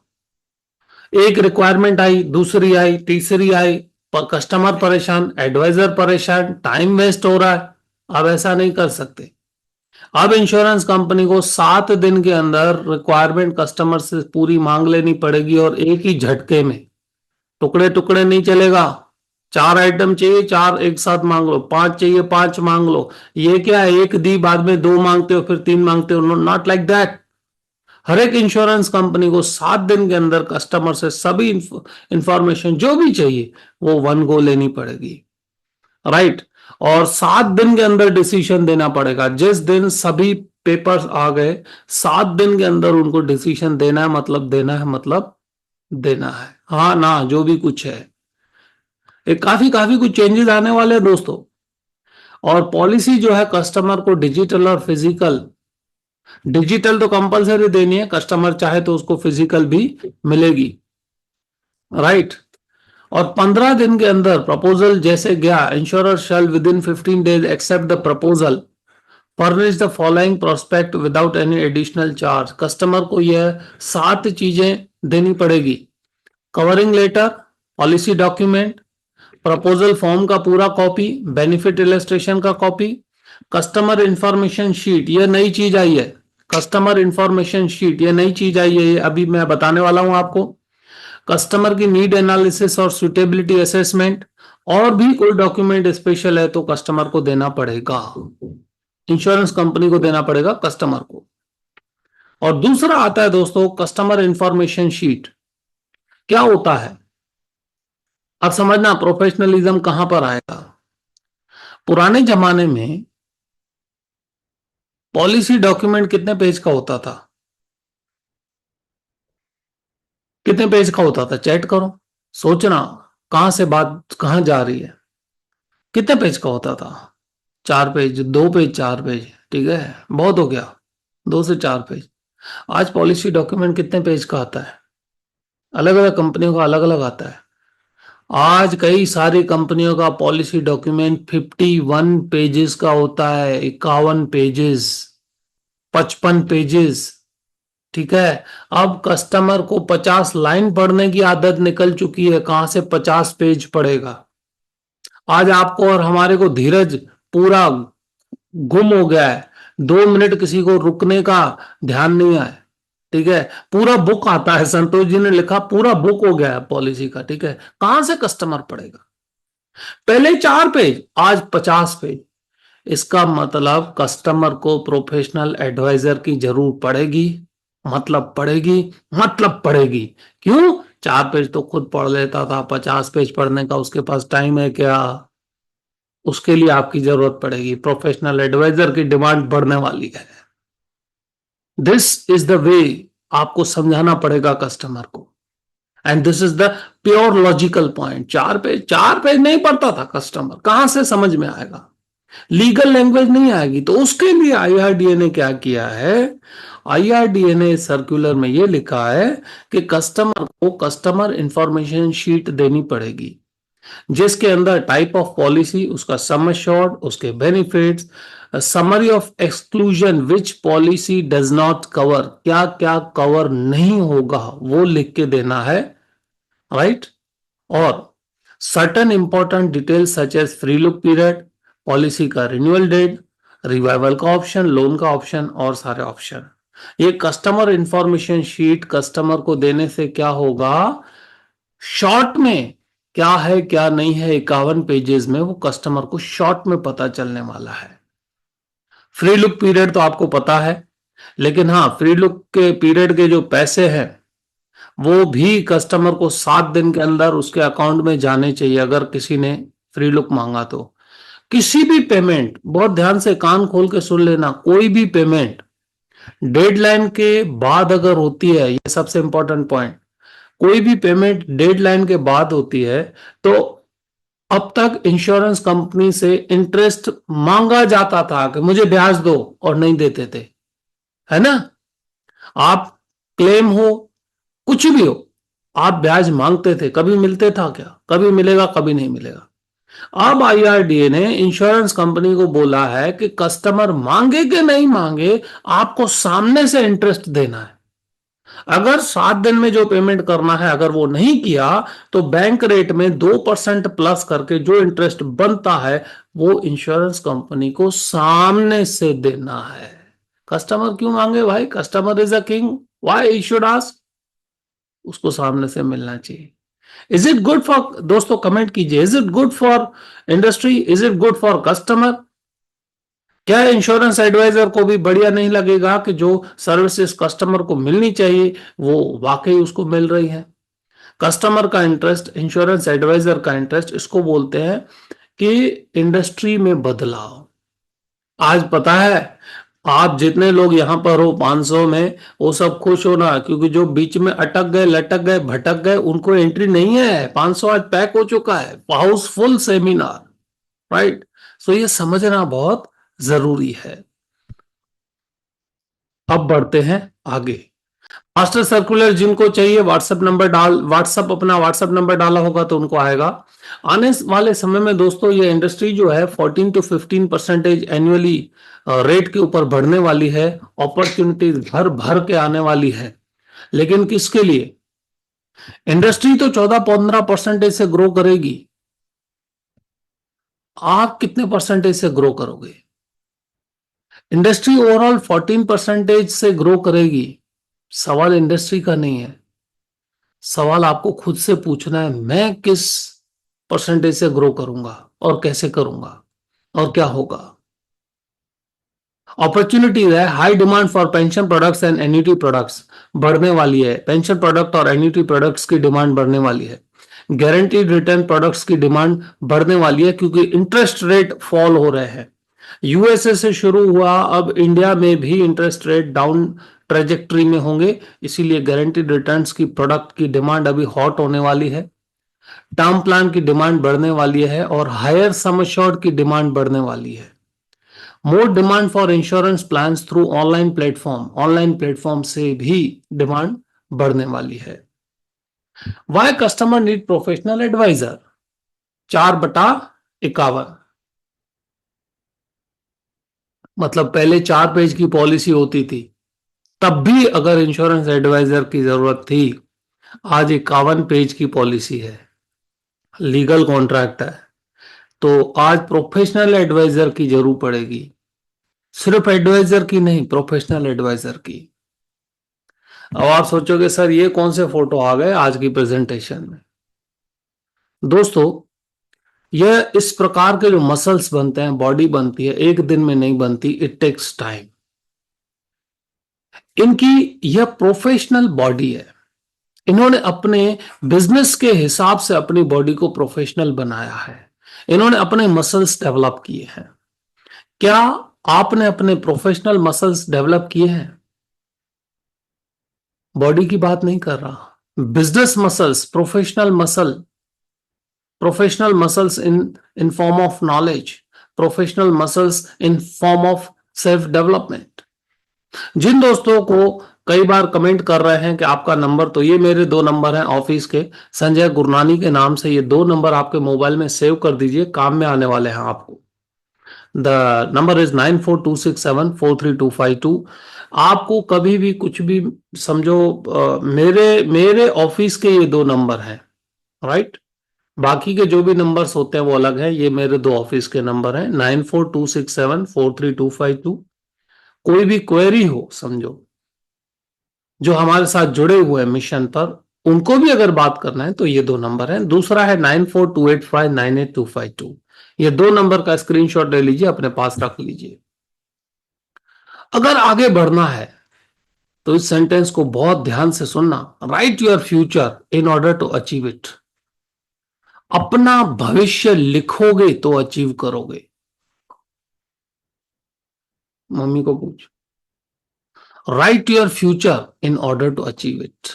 एक रिक्वायरमेंट आई, दूसरी आई, तीसरी आई, पर कस्टमर परेशान, एडवाइजर परेशान, टाइम वेस्ट हो रहा है। अब ऐसा नहीं कर सकते। अब इंश्योरेंस कंपनी को 7 दिन के अंदर रिक्वायरमेंट कस्टमर से पूरी मांग लेनी पड़ेगी, और एक ही झटके में, टुकड़े टुकड़े नहीं चलेगा। 4 आइटम चाहिए, 4 एक साथ मांग लो, 5 चाहिए, 5 मांग लो। ये क्या है, एक दी, बाद में 2 मांगते हो, फिर 3 मांगते हो, नॉट लाइक दैट। हर एक इंश्योरेंस कंपनी को 7 दिन के अंदर कस्टमर से सभी इंफॉर्मेशन जो भी चाहिए वो वन गो लेनी पड़ेगी, राइट। और 7 दिन के अंदर डिसीजन देना पड़ेगा। जिस दिन सभी पेपर्स आ गए, 7 दिन के अंदर उनको डिसीजन देना है, मतलब देना है, मतलब देना है, हाँ ना, जो भी कुछ है। एक काफी काफी कुछ चेंजेस आने वाले हैं दोस्तों। और पॉलिसी जो है कस्टमर को डिजिटल और फिजिकल, डिजिटल तो कंपलसरी देनी है, कस्टमर चाहे तो उसको फिजिकल भी मिलेगी, राइट। और 15 दिन के अंदर प्रपोजल जैसे गया, insurer shall within 15 days accept the proposal, furnish the following prospect without any additional charge. Customer को यह 7 चीजें देनी पड़ेगी: covering letter, policy document, proposal form का पूरा कॉपी, बेनिफिट इलस्ट्रेशन का कॉपी, कस्टमर इंफॉर्मेशन शीट, ये नई चीज आई है, कस्टमर इंफॉर्मेशन शीट ये नई चीज आई है, ये अभी मैं बताने वाला हूं आपको। कस्टमर की नीड एनालिसिस और सुटेबिलिटी असेसमेंट, और भी कोई डॉक्यूमेंट स्पेशल है तो कस्टमर को देना पड़ेगा, इंश्योरेंस कंपनी को देना पड़ेगा कस्टमर को। और दूसरा आता है दोस्तों कस्टमर इंफॉर्मेशन शीट। क्या होता है, अब समझना प्रोफेशनलिज्म कहां पर आएगा। पुराने जमाने में पॉलिसी डॉक्यूमेंट कितने पेज का होता था, कितने पेज का होता था, चैट करो, सोचना कहां से बात कहां जा रही है। कितने पेज का होता था? 4 पेज, 2 पेज, 4 पेज, ठीक है, बहुत हो गया, 2 से 4 पेज। आज पॉलिसी डॉक्यूमेंट कितने पेज का आता है? अलग अलग कंपनियों का अलग अलग आता है। आज कई सारी कंपनियों का पॉलिसी डॉक्यूमेंट 51 पेजेस का होता है, 51 पेजेस, 55 पेजेस, ठीक है। अब कस्टमर को 50 लाइन पढ़ने की आदत निकल चुकी है, कहां से 50 पेज पढ़ेगा। आज आपको और हमारे को धीरज पूरा गुम हो गया है, 2 मिनट किसी को रुकने का ध्यान नहीं है, ठीक है। पूरा बुक आता है, संतोष जी ने लिखा पूरा बुक हो गया है पॉलिसी का, ठीक है। कहां से कस्टमर पढ़ेगा? पहले 4 पेज, आज 50 पेज। इसका मतलब कस्टमर को प्रोफेशनल एडवाइजर की जरूरत पड़ेगी, मतलब पड़ेगी, मतलब पड़ेगी। क्यों? 4 पेज तो खुद पढ़ लेता था, 50 पेज पढ़ने का उसके पास टाइम है क्या? उसके लिए आपकी जरूरत पड़ेगी, प्रोफेशनल एडवाइजर की डिमांड बढ़ने वाली है। दिस इज द वे आपको समझाना पड़ेगा कस्टमर को, and this is the pure logical point. 4 page, 4 page नहीं पढ़ता था कस्टमर, कहां से समझ में आएगा? लीगल लैंग्वेज नहीं आएगी, तो उसके लिए आईआरडीए ने क्या किया है, आईआरडीए ने सर्कुलर में ये लिखा है कि कस्टमर को कस्टमर इंफॉर्मेशन शीट देनी पड़ेगी, जिसके अंदर टाइप ऑफ पॉलिसी, उसका सम एश्योर्ड, उसके benefits, summary of exclusion which policy does not cover, क्या क्या कवर नहीं होगा वो लिख के देना है, राइट। और certain important details such as free look period, policy का रिन्यूअल डेट, रिवाइवल का ऑप्शन, लोन का ऑप्शन और सारे ऑप्शन। ये कस्टमर इंफॉर्मेशन शीट कस्टमर को देने से क्या होगा, शॉर्ट में क्या है क्या नहीं है, 51 पेजेस में वो कस्टमर को शॉर्ट में पता चलने वाला है। फ्री लुक पीरियड तो आपको पता है, लेकिन हाँ, फ्री लुक के पीरियड के जो पैसे हैं वो भी कस्टमर को 7 दिन के अंदर उसके अकाउंट में जाने चाहिए, अगर किसी ने फ्री लुक मांगा तो। किसी भी पेमेंट, बहुत ध्यान से कान खोल के सुन लेना, कोई भी पेमेंट डेडलाइन के बाद अगर होती है, ये सबसे इंपॉर्टेंट पॉइंट, कोई भी पेमेंट डेडलाइन के बाद होती है तो अब तक इंश्योरेंस कंपनी से इंटरेस्ट मांगा जाता था कि मुझे ब्याज दो, और नहीं देते थे, है ना। आप क्लेम हो, कुछ भी हो, आप ब्याज मांगते थे, कभी मिलते था क्या? कभी मिलेगा, कभी नहीं मिलेगा। अब आईआरडीए ने इंश्योरेंस कंपनी को बोला है कि कस्टमर मांगे कि नहीं मांगे, आपको सामने से इंटरेस्ट देना है। अगर 7 दिन में जो पेमेंट करना है अगर वो नहीं किया तो बैंक रेट में 2% प्लस करके जो इंटरेस्ट बनता है वो इंश्योरेंस कंपनी को सामने से देना है। कस्टमर क्यों मांगे भाई? Customer is a king, why he should ask? उसको सामने से मिलना चाहिए। इज इट गुड फॉर, दोस्तों कमेंट कीजिए, is it good for industry, is it good for customer? क्या इंश्योरेंस एडवाइजर को भी बढ़िया नहीं लगेगा कि जो सर्विसेज कस्टमर को मिलनी चाहिए वो वाकई उसको मिल रही है? कस्टमर का इंटरेस्ट, इंश्योरेंस एडवाइजर का इंटरेस्ट, इसको बोलते हैं कि इंडस्ट्री में बदलाव। आज पता है आप जितने लोग यहां पर हो 500 में, वो सब खुश हो ना, क्योंकि जो बीच में अटक गए, लटक गए, भटक गए, उनको एंट्री नहीं है। 500 आज पैक हो चुका है, हाउसफुल सेमिनार, राइट? सो ये समझना बहुत जरूरी है। अब बढ़ते हैं आगे। मास्टर सर्कुलर जिनको चाहिए व्हाट्सएप नंबर डाल, व्हाट्सएप अपना व्हाट्सएप नंबर डाला होगा तो उनको आएगा। आने वाले समय में दोस्तों ये इंडस्ट्री जो है 14 to 15% एनुअली रेट के ऊपर बढ़ने वाली है। अपॉर्चुनिटीज भर भर के आने वाली है, लेकिन किसके लिए? इंडस्ट्री तो 14-15% से ग्रो करेगी, आप कितने परसेंटेज से ग्रो करोगे? इंडस्ट्री ओवरऑल 14% से ग्रो करेगी। सवाल इंडस्ट्री का नहीं है, सवाल आपको खुद से पूछना है, मैं किस परसेंटेज से ग्रो करूंगा और कैसे करूंगा और क्या होगा? अपॉर्चुनिटी है, high demand for pension products and annuity products बढ़ने वाली है। पेंशन प्रोडक्ट और एन्युटी प्रोडक्ट्स की डिमांड बढ़ने वाली है। गारंटीड रिटर्न प्रोडक्ट्स की डिमांड बढ़ने वाली है क्योंकि इंटरेस्ट रेट फॉल हो रहे हैं। यूएसए से शुरू हुआ, अब इंडिया में भी इंटरेस्ट रेट डाउन ट्रेजेक्ट्री में होंगे, इसीलिए गारंटीड रिटर्न्स की प्रोडक्ट की डिमांड अभी हॉट होने वाली है। टर्म प्लान की डिमांड बढ़ने वाली है और हायर सम एश्योर्ड की डिमांड बढ़ने वाली है। More demand for insurance plans through online platform, online platform से भी डिमांड बढ़ने वाली है। Why customer need professional advisor? 4/51, मतलब पहले 4 पेज की पॉलिसी होती थी, तब भी अगर इंश्योरेंस एडवाइजर की जरूरत थी। आज 51 पेज की पॉलिसी है, लीगल कॉन्ट्रैक्ट है, तो आज प्रोफेशनल एडवाइजर की जरूरत पड़ेगी। सिर्फ एडवाइजर की नहीं, प्रोफेशनल एडवाइजर की। अब आप सोचोगे सर ये कौन से फोटो आ गए आज की प्रेजेंटेशन में? दोस्तों यह इस प्रकार के जो मसल्स बनते हैं, बॉडी बनती है, एक दिन में नहीं बनती, इट टेक्स टाइम। इनकी यह प्रोफेशनल बॉडी है, इन्होंने अपने बिजनेस के हिसाब से अपनी बॉडी को प्रोफेशनल बनाया है, इन्होंने अपने मसल्स डेवलप किए हैं। क्या आपने अपने प्रोफेशनल मसल्स डेवलप किए हैं? बॉडी की बात नहीं कर रहा, business muscles, professional muscles in form of knowledge, professional muscles in form of self development. जिन दोस्तों को कई बार कमेंट कर रहे हैं कि आपका नंबर, तो ये मेरे 2 नंबर हैं ऑफिस के, संजय गुरनानी के नाम से, ये 2 नंबर आपके मोबाइल में सेव कर दीजिए, काम में आने वाले हैं आपको। The number is 9426743252। आपको कभी भी कुछ भी समझो, मेरे मेरे ऑफिस के ये 2 नंबर हैं, राइट? बाकी के जो भी नंबर्स होते हैं वो अलग है, ये मेरे 2 ऑफिस के नंबर हैं, 9426743252। कोई भी क्वेरी हो, समझो जो हमारे साथ जुड़े हुए हैं मिशन पर, उनको भी अगर बात करना है तो ये 2 नंबर हैं। दूसरा है 9428598252। ये 2 नंबर का स्क्रीनशॉट ले लीजिए, अपने पास रख लीजिए। अगर आगे बढ़ना है तो इस सेंटेंस को बहुत ध्यान से सुनना। Write your future in order to achieve it. अपना भविष्य लिखोगे तो अचीव करोगे। मम्मी को पूछ, write your future in order to achieve it.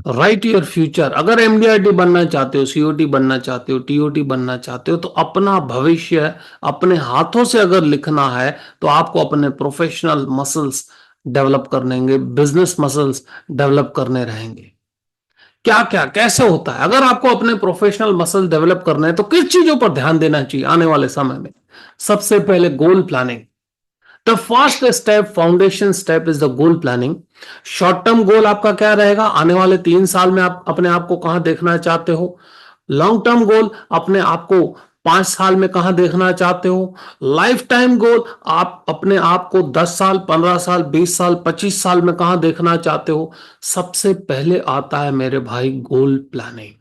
Write your future. अगर एमडीआरटी बनना चाहते हो, सीओटी बनना चाहते हो, टीओटी बनना चाहते हो, तो अपना भविष्य अपने हाथों से अगर लिखना है तो आपको अपने प्रोफेशनल मसल्स डेवलप करने, बिजनेस मसल्स डेवलप करने रहेंगे। क्या क्या कैसे होता है। अगर आपको अपने प्रोफेशनल मसल डेवलप करना है तो किस चीजों पर ध्यान देना चाहिए आने वाले समय में। सबसे पहले goal planning. The first step, foundation step is the goal planning. Short term goal आपका क्या रहेगा, आने वाले 3 साल में आप अपने आप को कहां देखना चाहते हो। लॉन्ग टर्म गोल, अपने आप को 5 साल में कहां देखना चाहते हो। लाइफ टाइम गोल, आप अपने आप को 10 साल, 15 साल, 20 साल, 25 साल में कहां देखना चाहते हो। सबसे पहले आता है मेरे भाई गोल प्लानिंग।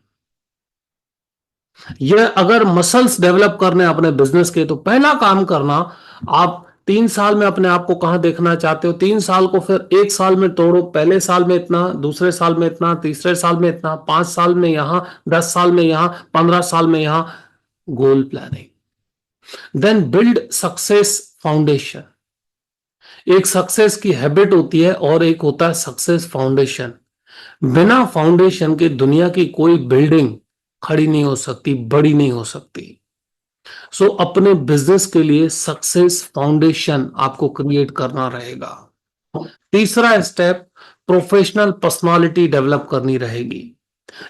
ये अगर मसल्स डेवलप करने अपने बिजनेस के, तो पहला काम करना, आप 3 साल में अपने आप को कहां देखना चाहते हो। 3 साल को फिर 1 साल में तोड़ो। पहले साल में इतना, दूसरे साल में इतना, तीसरे साल में इतना, 5 साल में यहां, 10 साल में यहां, 15 साल में यहां। Goal planning. Then build success foundation. एक सक्सेस की हैबिट होती है और एक होता है सक्सेस फाउंडेशन। बिना फाउंडेशन के दुनिया की कोई बिल्डिंग खड़ी नहीं हो सकती, बड़ी नहीं हो सकती। सो अपने बिजनेस के लिए सक्सेस फाउंडेशन आपको क्रिएट करना रहेगा। तीसरा स्टेप, प्रोफेशनल पर्सनालिटी डेवलप करनी रहेगी।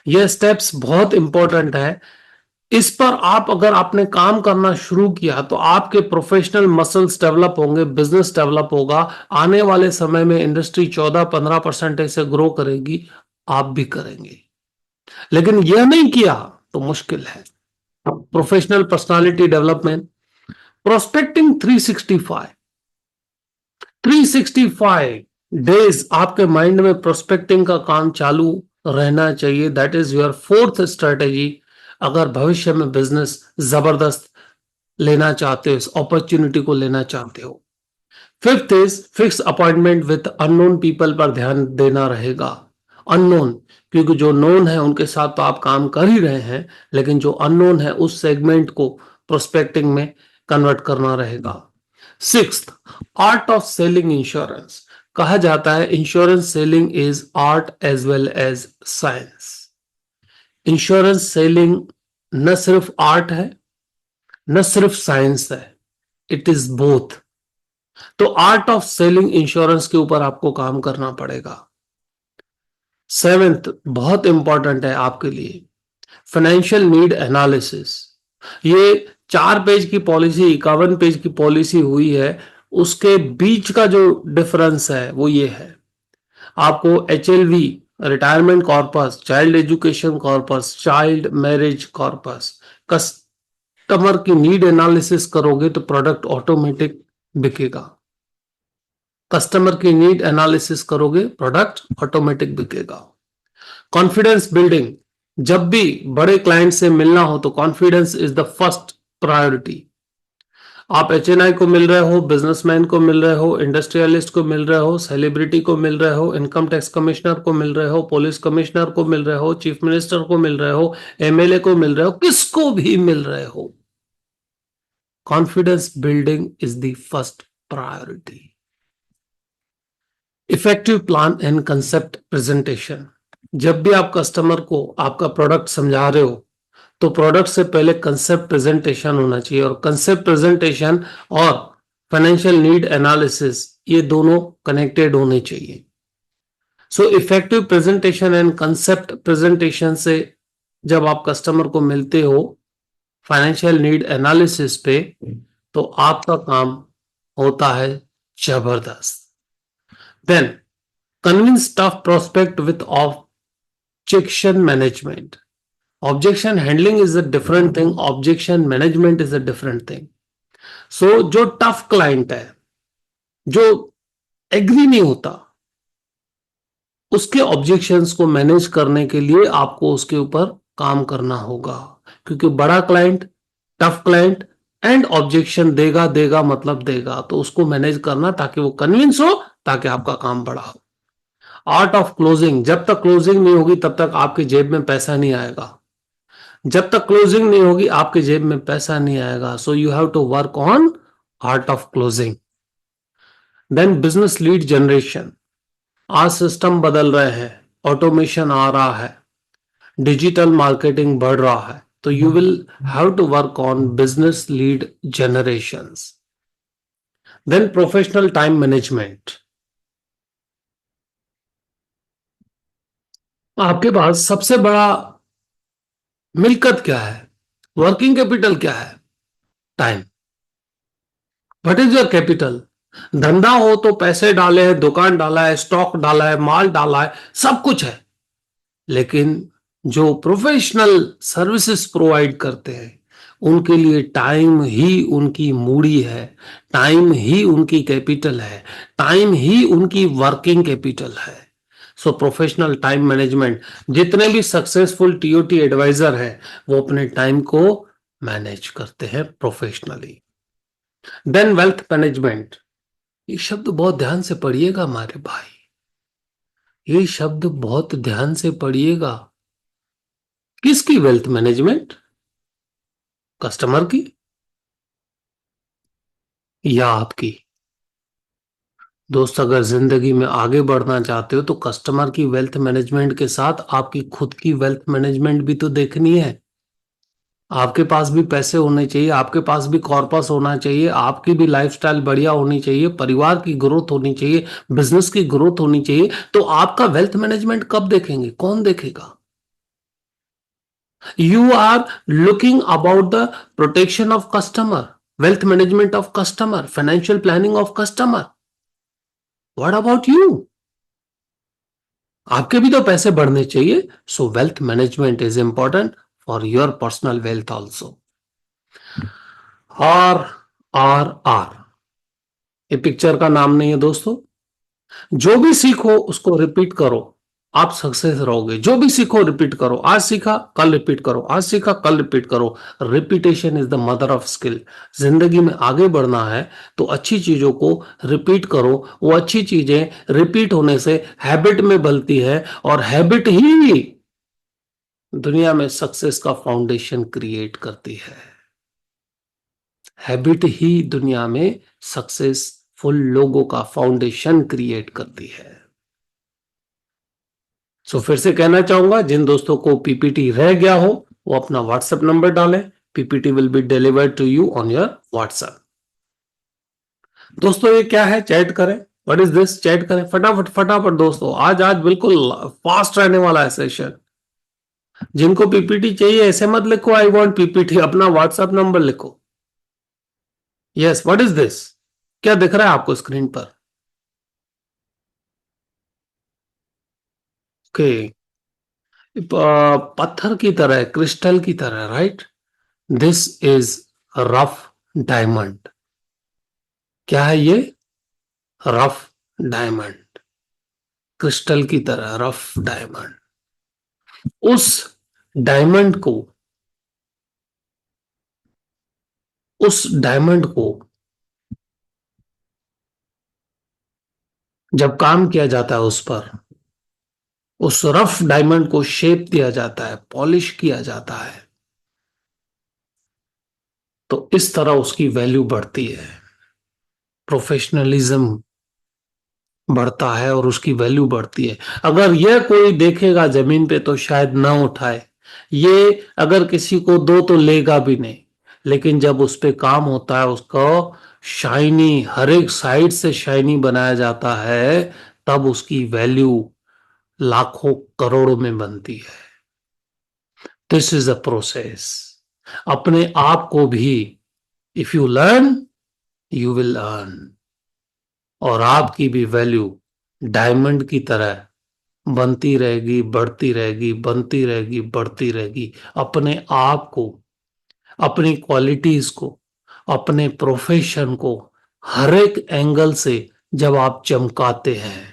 यह स्टेप्स बहुत इंपॉर्टेंट है। इस पर आप अगर आपने काम करना शुरू किया तो आपके प्रोफेशनल मसल्स डेवलप होंगे, बिजनेस डेवलप होगा। आने वाले समय में इंडस्ट्री 14-15% से ग्रो करेगी, आप भी करेंगे। लेकिन यह नहीं किया तो मुश्किल है। Professional personality development, prospecting 365 days आपके माइंड में प्रोस्पेक्टिंग का काम चालू रहना चाहिए। That is your fourth strategy. अगर भविष्य में बिजनेस जबरदस्त लेना चाहते हो, इस अपॉर्चुनिटी को लेना चाहते हो। Fifth is fix appointment with unknown people पर ध्यान देना रहेगा। अननोन, क्योंकि जो नोन है उनके साथ तो आप काम कर ही रहे हैं, लेकिन जो अननोन है उस सेगमेंट को प्रोस्पेक्टिंग में कन्वर्ट करना रहेगा। Sixth, art of selling insurance. कहा जाता है insurance selling is art as well as science. Insurance selling न सिर्फ आर्ट है, न सिर्फ साइंस है, इट इज बोथ। तो आर्ट ऑफ सेलिंग इंश्योरेंस के ऊपर आपको काम करना पड़ेगा। सेवेंथ, बहुत इंपॉर्टेंट है आपके लिए, फाइनेंशियल नीड एनालिसिस। ये 4 पेज की पॉलिसी, 51 पेज की पॉलिसी हुई है, उसके बीच का जो डिफरेंस है वो ये है। आपको HLV, retirement corpus, child education corpus, child marriage corpus, customer की नीड एनालिसिस करोगे तो प्रोडक्ट ऑटोमेटिक बिकेगा। कस्टमर की नीड एनालिसिस करोगे, प्रोडक्ट ऑटोमेटिक बिकेगा। कॉन्फिडेंस बिल्डिंग, जब भी बड़े क्लाइंट से मिलना हो तो confidence is the first priority. आप HNI को मिल रहे हो, बिजनेसमैन को मिल रहे हो, इंडस्ट्रियलिस्ट को मिल रहे हो, सेलिब्रिटी को मिल रहे हो, इनकम टैक्स कमिश्नर को मिल रहे हो, पुलिस कमिश्नर को मिल रहे हो, चीफ मिनिस्टर को मिल रहे हो, MLA को मिल रहे हो, किसको भी मिल रहे हो, confidence building is the first priority. Effective plan and concept presentation. जब भी आप कस्टमर को आपका प्रोडक्ट समझा रहे हो तो प्रोडक्ट से पहले कंसेप्ट प्रेजेंटेशन होना चाहिए, और कंसेप्ट प्रेजेंटेशन और फाइनेंशियल नीड एनालिसिस ये दोनों कनेक्टेड होने चाहिए। So effective presentation and concept presentation से जब आप कस्टमर को मिलते हो फाइनेंशियल नीड एनालिसिस पे, तो आपका काम होता है जबरदस्त। Then convince tough prospect with objection management. Objection handling is a different thing, objection management is a different thing. So जो tough client है, जो एग्री नहीं होता, उसके ऑब्जेक्शंस को मैनेज करने के लिए आपको उसके ऊपर काम करना होगा। क्योंकि बड़ा client, tough client and objection देगा देगा मतलब देगा, तो उसको मैनेज करना ताकि वो कन्विंस हो, ताकि आपका काम बड़ा हो। आर्ट ऑफ क्लोजिंग, जब तक क्लोजिंग नहीं होगी तब तक आपकी जेब में पैसा नहीं आएगा। जब तक क्लोजिंग नहीं होगी आपके जेब में पैसा नहीं आएगा। So you have to work on art of closing. Then business lead generation. आज सिस्टम बदल रहे हैं, ऑटोमेशन आ रहा है, डिजिटल मार्केटिंग बढ़ रहा है, तो you will have to work on business lead generations. Then professional time management. आपके पास सबसे बड़ा मिल्कियत क्या है, वर्किंग कैपिटल क्या है? Time. What is your capital? धंधा हो तो पैसे डाले हैं, दुकान डाला है, स्टॉक डाला है, माल डाला है, सब कुछ है। लेकिन जो प्रोफेशनल सर्विसेज प्रोवाइड करते हैं, उनके लिए टाइम ही उनकी मूड़ी है, टाइम ही उनकी कैपिटल है, टाइम ही उनकी वर्किंग कैपिटल है। सो प्रोफेशनल टाइम मैनेजमेंट, जितने भी सक्सेसफुल टीओटी एडवाइजर हैं, वो अपने टाइम को मैनेज करते हैं प्रोफेशनली। देन वेल्थ मैनेजमेंट, ये शब्द बहुत ध्यान से पढ़िएगा हमारे भाई, ये शब्द बहुत ध्यान से पढ़िएगा। किसकी वेल्थ मैनेजमेंट? कस्टमर की या आपकी? दोस्त, अगर जिंदगी में आगे बढ़ना चाहते हो तो कस्टमर की वेल्थ मैनेजमेंट के साथ आपकी खुद की वेल्थ मैनेजमेंट भी तो देखनी है। आपके पास भी पैसे होने चाहिए, आपके पास भी कॉर्पस होना चाहिए, आपकी भी लाइफस्टाइल बढ़िया होनी चाहिए, परिवार की ग्रोथ होनी चाहिए, बिजनेस की ग्रोथ होनी चाहिए। तो आपका वेल्थ मैनेजमेंट कब देखेंगे? कौन देखेगा? You are looking about the protection of customer, wealth management of customer, financial planning of customer. What about you? आपके भी तो पैसे बढ़ने चाहिए। So wealth management is important for your personal wealth also. आर, ये पिक्चर का नाम नहीं है दोस्तों। जो भी सीखो उसको रिपीट करो, आप सक्सेस रहोगे। जो भी सीखो रिपीट करो, आज सीखा कल रिपीट करो, आज सीखा कल रिपीट करो। Repetition is the mother of skill. जिंदगी में आगे बढ़ना है तो अच्छी चीजों को रिपीट करो। वो अच्छी चीजें रिपीट होने से हैबिट में बनती है, और हैबिट ही दुनिया में सक्सेस का फाउंडेशन क्रिएट करती है। हैबिट ही दुनिया में सक्सेसफुल लोगों का फाउंडेशन क्रिएट करती है। सो फिर से कहना चाहूंगा, जिन दोस्तों को पीपीटी रह गया हो वो अपना व्हाट्सएप नंबर डालें। PPT will be delivered to you on your WhatsApp. दोस्तों ये क्या है? चैट करें। What is this? चैट करें फटाफट फटाफट दोस्तों। आज आज बिल्कुल फास्ट रहने वाला है सेशन। जिनको पीपीटी चाहिए ऐसे मत लिखो आई वांट पीपीटी, अपना व्हाट्सएप नंबर लिखो। Yes, what is this? क्या दिख रहा है आपको स्क्रीन पर? ओके, पत्थर की तरह, क्रिस्टल की तरह, right? This is rough diamond. क्या है ये? रफ डायमंड, क्रिस्टल की तरह रफ डायमंड। उस डायमंड को, उस डायमंड को जब काम किया जाता है, उस पर, उस रफ डायमंड को शेप दिया जाता है, पॉलिश किया जाता है, तो इस तरह उसकी वैल्यू बढ़ती है, प्रोफेशनलिज्म बढ़ता है और उसकी वैल्यू बढ़ती है। अगर यह कोई देखेगा जमीन पे तो शायद ना उठाए, ये अगर किसी को दो तो लेगा भी नहीं, लेकिन जब उस पे काम होता है, उसको शाइनी, हर एक साइड से शाइनी बनाया जाता है, तब उसकी वैल्यू लाखों करोड़ों में बनती है। This is a process. अपने आप को भी, if you learn you will earn, और आपकी भी वैल्यू डायमंड की तरह बनती रहेगी, बढ़ती रहेगी, बनती रहेगी, बढ़ती रहेगी। अपने आप को, अपनी क्वालिटीज को, अपने प्रोफेशन को हर एक एंगल से जब आप चमकाते हैं,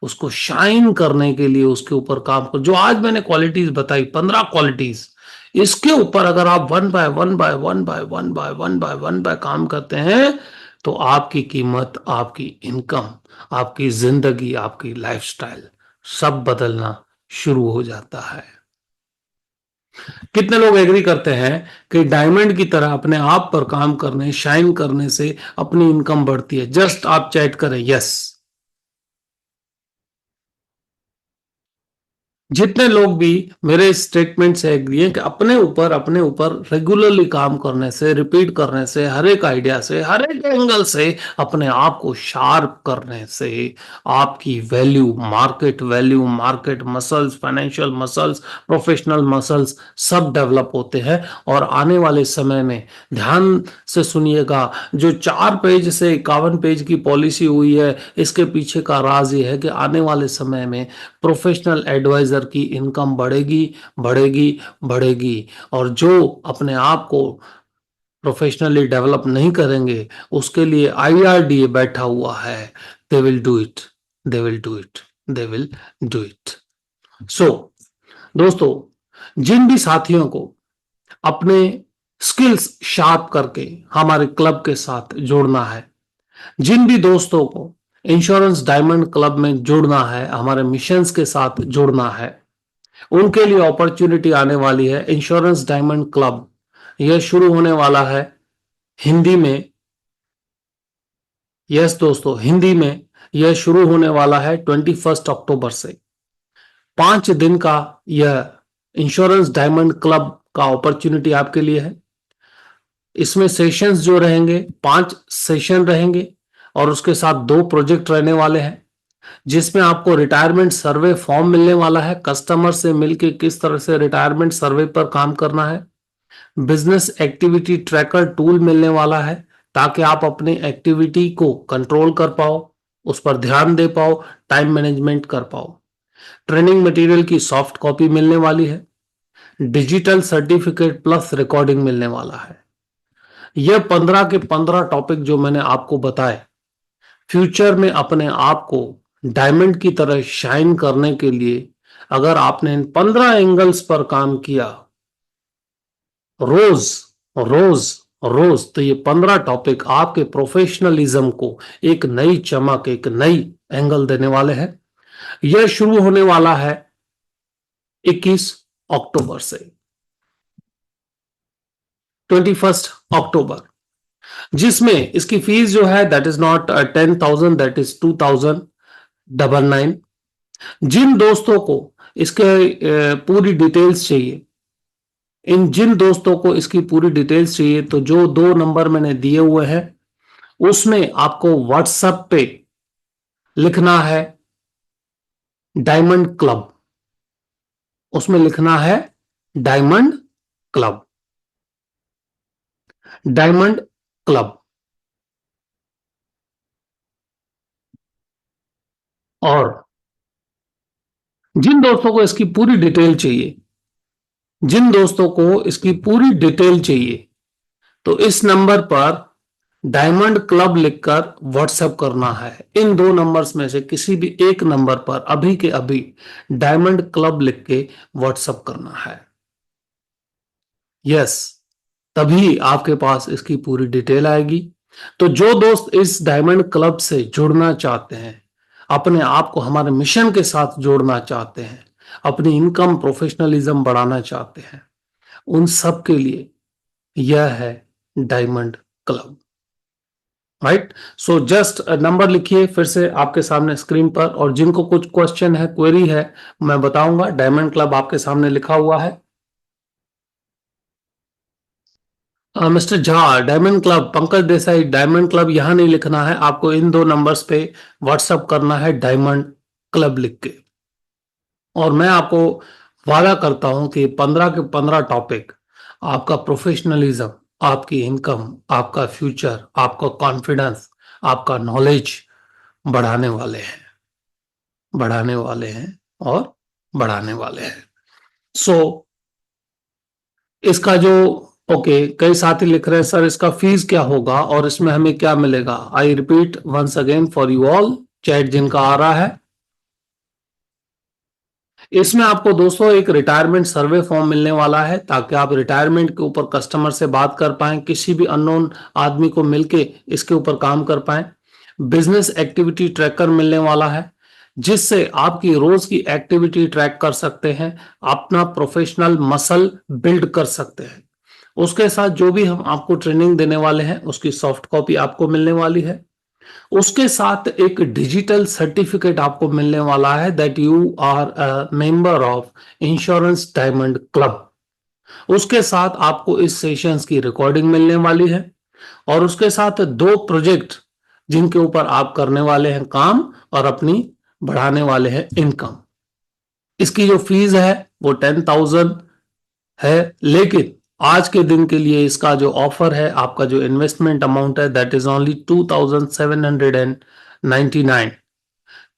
उसको शाइन करने के लिए उसके ऊपर काम कर, जो आज मैंने क्वालिटीज बताई, 15 क्वालिटीज, इसके ऊपर अगर आप one by one by one by one by one by one by काम करते हैं, तो आपकी कीमत, आपकी इनकम, आपकी जिंदगी, आपकी लाइफस्टाइल सब बदलना शुरू हो जाता है। कितने लोग एग्री करते हैं कि डायमंड की तरह अपने आप पर काम करने, शाइन करने से अपनी इनकम बढ़ती है? जस्ट आप चैट करें यस। जितने लोग भी मेरे स्टेटमेंट से एग्री हैं कि अपने ऊपर रेगुलरली काम करने से, रिपीट करने से, हर एक आइडिया से, हर एक एंगल से अपने आप को शार्प करने से आपकी value, market muscles, financial muscles, professional muscles सब डेवलप होते हैं। और आने वाले समय में ध्यान से सुनिएगा, जो 4 पेज से 51 पेज की पॉलिसी हुई है, इसके पीछे का राज ये है कि आने वाले समय में प्रोफेशनल एडवाइजर की इनकम बढ़ेगी, बढ़ेगी, बढ़ेगी। और जो अपने आप को प्रोफेशनली डेवलप नहीं करेंगे, उसके लिए IRDA बैठा हुआ है। They will do it, they will do it, they will do it. So दोस्तों, जिन भी साथियों को अपने स्किल्स शार्प करके हमारे क्लब के साथ जोड़ना है, जिन भी दोस्तों को इंश्योरेंस डायमंड क्लब में जुड़ना है, हमारे मिशंस के साथ जुड़ना है, उनके लिए अपॉर्चुनिटी आने वाली है। इंश्योरेंस डायमंड क्लब यह शुरू होने वाला है हिंदी में। यस दोस्तों, हिंदी में यह शुरू होने वाला है 21 अक्टूबर से। 5 दिन का यह इंश्योरेंस डायमंड क्लब का अपॉर्चुनिटी आपके लिए है। इसमें सेशंस जो रहेंगे, 5 सेशन रहेंगे और उसके साथ 2 प्रोजेक्ट रहने वाले हैं, जिसमें आपको रिटायरमेंट सर्वे फॉर्म मिलने वाला है। कस्टमर से मिलकर किस तरह से रिटायरमेंट सर्वे पर काम करना है। बिजनेस एक्टिविटी ट्रैकर टूल मिलने वाला है, ताकि आप अपनी एक्टिविटी को कंट्रोल कर पाओ, उस पर ध्यान दे पाओ, टाइम मैनेजमेंट कर पाओ। ट्रेनिंग मटेरियल की सॉफ्ट कॉपी मिलने वाली है। डिजिटल सर्टिफिकेट प्लस रिकॉर्डिंग मिलने वाला है। यह 15 के 15 टॉपिक जो मैंने आपको बताए, फ्यूचर में अपने आप को डायमंड की तरह शाइन करने के लिए, अगर आपने इन 15 एंगल्स पर काम किया रोज रोज रोज, तो ये 15 टॉपिक आपके प्रोफेशनलिज्म को एक नई चमक, एक नई एंगल देने वाले हैं। यह शुरू होने वाला है 21 अक्टूबर से, 21 अक्टूबर, जिसमें इसकी फीस जो है that is not 10,000, that is 2,999। जिन दोस्तों को इसके पूरी डिटेल्स चाहिए, जिन दोस्तों को इसकी पूरी डिटेल्स चाहिए, तो जो 2 नंबर मैंने दिए हुए हैं उसमें आपको व्हाट्सएप पे लिखना है डायमंड क्लब, उसमें लिखना है डायमंड क्लब, डायमंड क्लब। और जिन दोस्तों को इसकी पूरी डिटेल चाहिए, जिन दोस्तों को इसकी पूरी डिटेल चाहिए, तो इस नंबर पर डायमंड क्लब लिखकर व्हाट्सएप करना है। इन 2 नंबर्स में से किसी भी एक नंबर पर अभी के अभी डायमंड क्लब लिख के व्हाट्सएप करना है। यस, तभी आपके पास इसकी पूरी डिटेल आएगी। तो जो दोस्त इस डायमंड क्लब से जुड़ना चाहते हैं, अपने आप को हमारे मिशन के साथ जोड़ना चाहते हैं, अपनी इनकम प्रोफेशनलिज्म बढ़ाना चाहते हैं, उन सब के लिए यह है diamond club. Right. So just number लिखिए फिर से आपके सामने स्क्रीन पर, और जिनको कुछ क्वेश्चन है, क्वेरी है, मैं बताऊंगा। डायमंड क्लब आपके सामने लिखा हुआ है। Mister Jha, diamond club, Pankaj Desai, diamond club यहां नहीं लिखना है, आपको इन 2 नंबर्स पे व्हाट्सएप करना है डायमंड क्लब लिख के। और मैं आपको वादा करता हूं कि 15 के 15 टॉपिक आपका प्रोफेशनलिज्म, आपकी इनकम, आपका फ्यूचर, आपका कॉन्फिडेंस, आपका नॉलेज बढ़ाने वाले हैं, बढ़ाने वाले हैं और बढ़ाने वाले हैं। सो इसका जो कई साथी लिख रहे हैं सर इसका फीस क्या होगा और इसमें हमें क्या मिलेगा। I repeat once again for you all, chat जिनका आ रहा है, इसमें आपको दोस्तों एक रिटायरमेंट सर्वे फॉर्म मिलने वाला है, ताकि आप रिटायरमेंट के ऊपर कस्टमर से बात कर पाए, किसी भी अननोन आदमी को मिलके इसके ऊपर काम कर पाए। बिजनेस एक्टिविटी ट्रैकर मिलने वाला है, जिससे आपकी रोज की एक्टिविटी ट्रैक कर सकते हैं, अपना प्रोफेशनल मसल बिल्ड कर सकते हैं। उसके साथ जो भी हम आपको ट्रेनिंग देने वाले हैं उसकी सॉफ्ट कॉपी आपको मिलने वाली है। उसके साथ एक डिजिटल सर्टिफिकेट आपको मिलने वाला है that you are a member of insurance diamond club. उसके साथ आपको इस सेशंस की रिकॉर्डिंग मिलने वाली है और उसके साथ 2 प्रोजेक्ट जिनके ऊपर आप करने वाले हैं काम और अपनी बढ़ाने वाले हैं इनकम। इसकी जो फीस है वो 10,000 है, लेकिन आज के दिन के लिए इसका जो ऑफर है, आपका जो इन्वेस्टमेंट अमाउंट है that is only 2,799।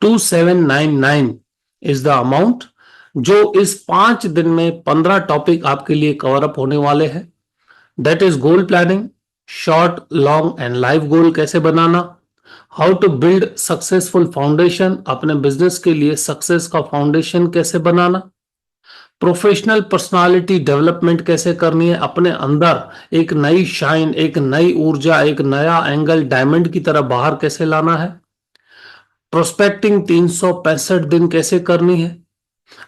2,799 is the amount जो इस 5 दिन में 15 टॉपिक आपके लिए कवर अप होने वाले हैं। That is goal planning, short long and life goal कैसे बनाना, how to build successful foundation, अपने बिजनेस के लिए सक्सेस का फाउंडेशन कैसे बनाना, प्रोफेशनल पर्सनालिटी डेवलपमेंट कैसे करनी है, अपने अंदर एक नई शाइन, एक नई ऊर्जा, एक नया एंगल डायमंड की तरह बाहर कैसे लाना है, प्रोस्पेक्टिंग 365 दिन कैसे करनी है,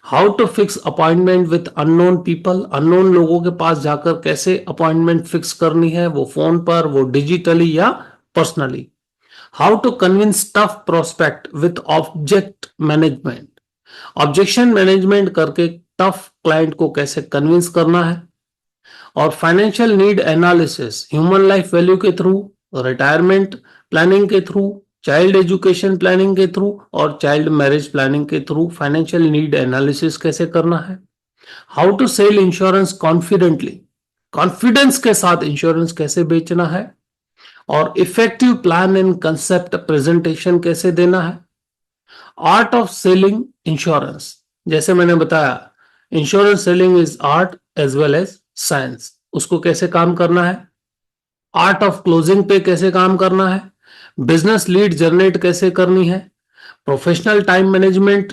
how to fix appointment with unknown people, unknown लोगों के पास जाकर कैसे अपॉइंटमेंट फिक्स करनी है, वो फोन पर, वो डिजिटली या personally, how to convince tough prospect with object management, objection management करके टफ क्लाइंट को कैसे कन्विंस करना है, और financial need analysis human life value के थ्रू, रिटायरमेंट प्लानिंग के थ्रू, चाइल्ड एजुकेशन प्लानिंग के थ्रू और चाइल्ड मैरिज प्लानिंग के थ्रू फाइनेंशियल नीड एनालिसिस कैसे करना है, how to sell insurance confidently, confidence के साथ इंश्योरेंस कैसे बेचना है, और effective plan and concept presentation कैसे देना है, आर्ट ऑफ सेलिंग इंश्योरेंस, जैसे मैंने बताया insurance selling is art as well as science, उसको कैसे काम करना है, आर्ट ऑफ क्लोजिंग पे कैसे काम करना है, बिजनेस लीड जनरेट कैसे करनी है, प्रोफेशनल टाइम मैनेजमेंट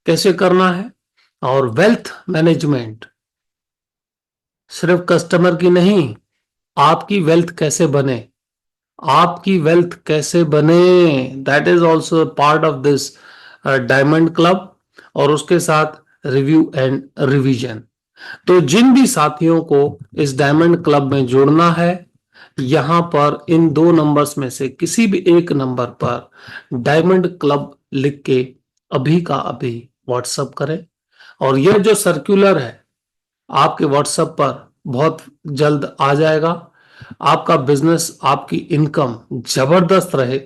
कैसे करना है, और वेल्थ मैनेजमेंट सिर्फ कस्टमर की नहीं, आपकी वेल्थ कैसे बने, आपकी वेल्थ कैसे बने, that is also part of this diamond club, और उसके साथ रिव्यू एंड रिवीजन। तो जिन भी साथियों को इस डायमंड क्लब में जुड़ना है, यहां पर इन 2 नंबर्स में से किसी भी एक नंबर पर डायमंड क्लब लिख के अभी का अभी व्हाट्सएप करें, और यह जो सर्कुलर है आपके व्हाट्सएप पर बहुत जल्द आ जाएगा। आपका बिजनेस, आपकी इनकम जबरदस्त रहे,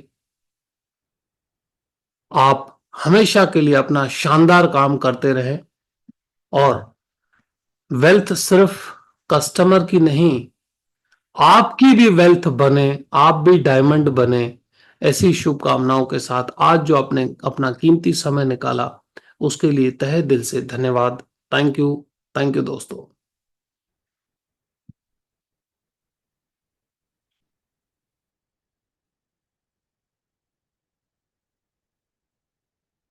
आप हमेशा के लिए अपना शानदार काम करते रहें, और वेल्थ सिर्फ कस्टमर की नहीं, आपकी भी वेल्थ बने, आप भी डायमंड बने, ऐसी शुभकामनाओं के साथ आज जो आपने अपना कीमती समय निकाला उसके लिए तहे दिल से धन्यवाद। थैंक यू दोस्तों।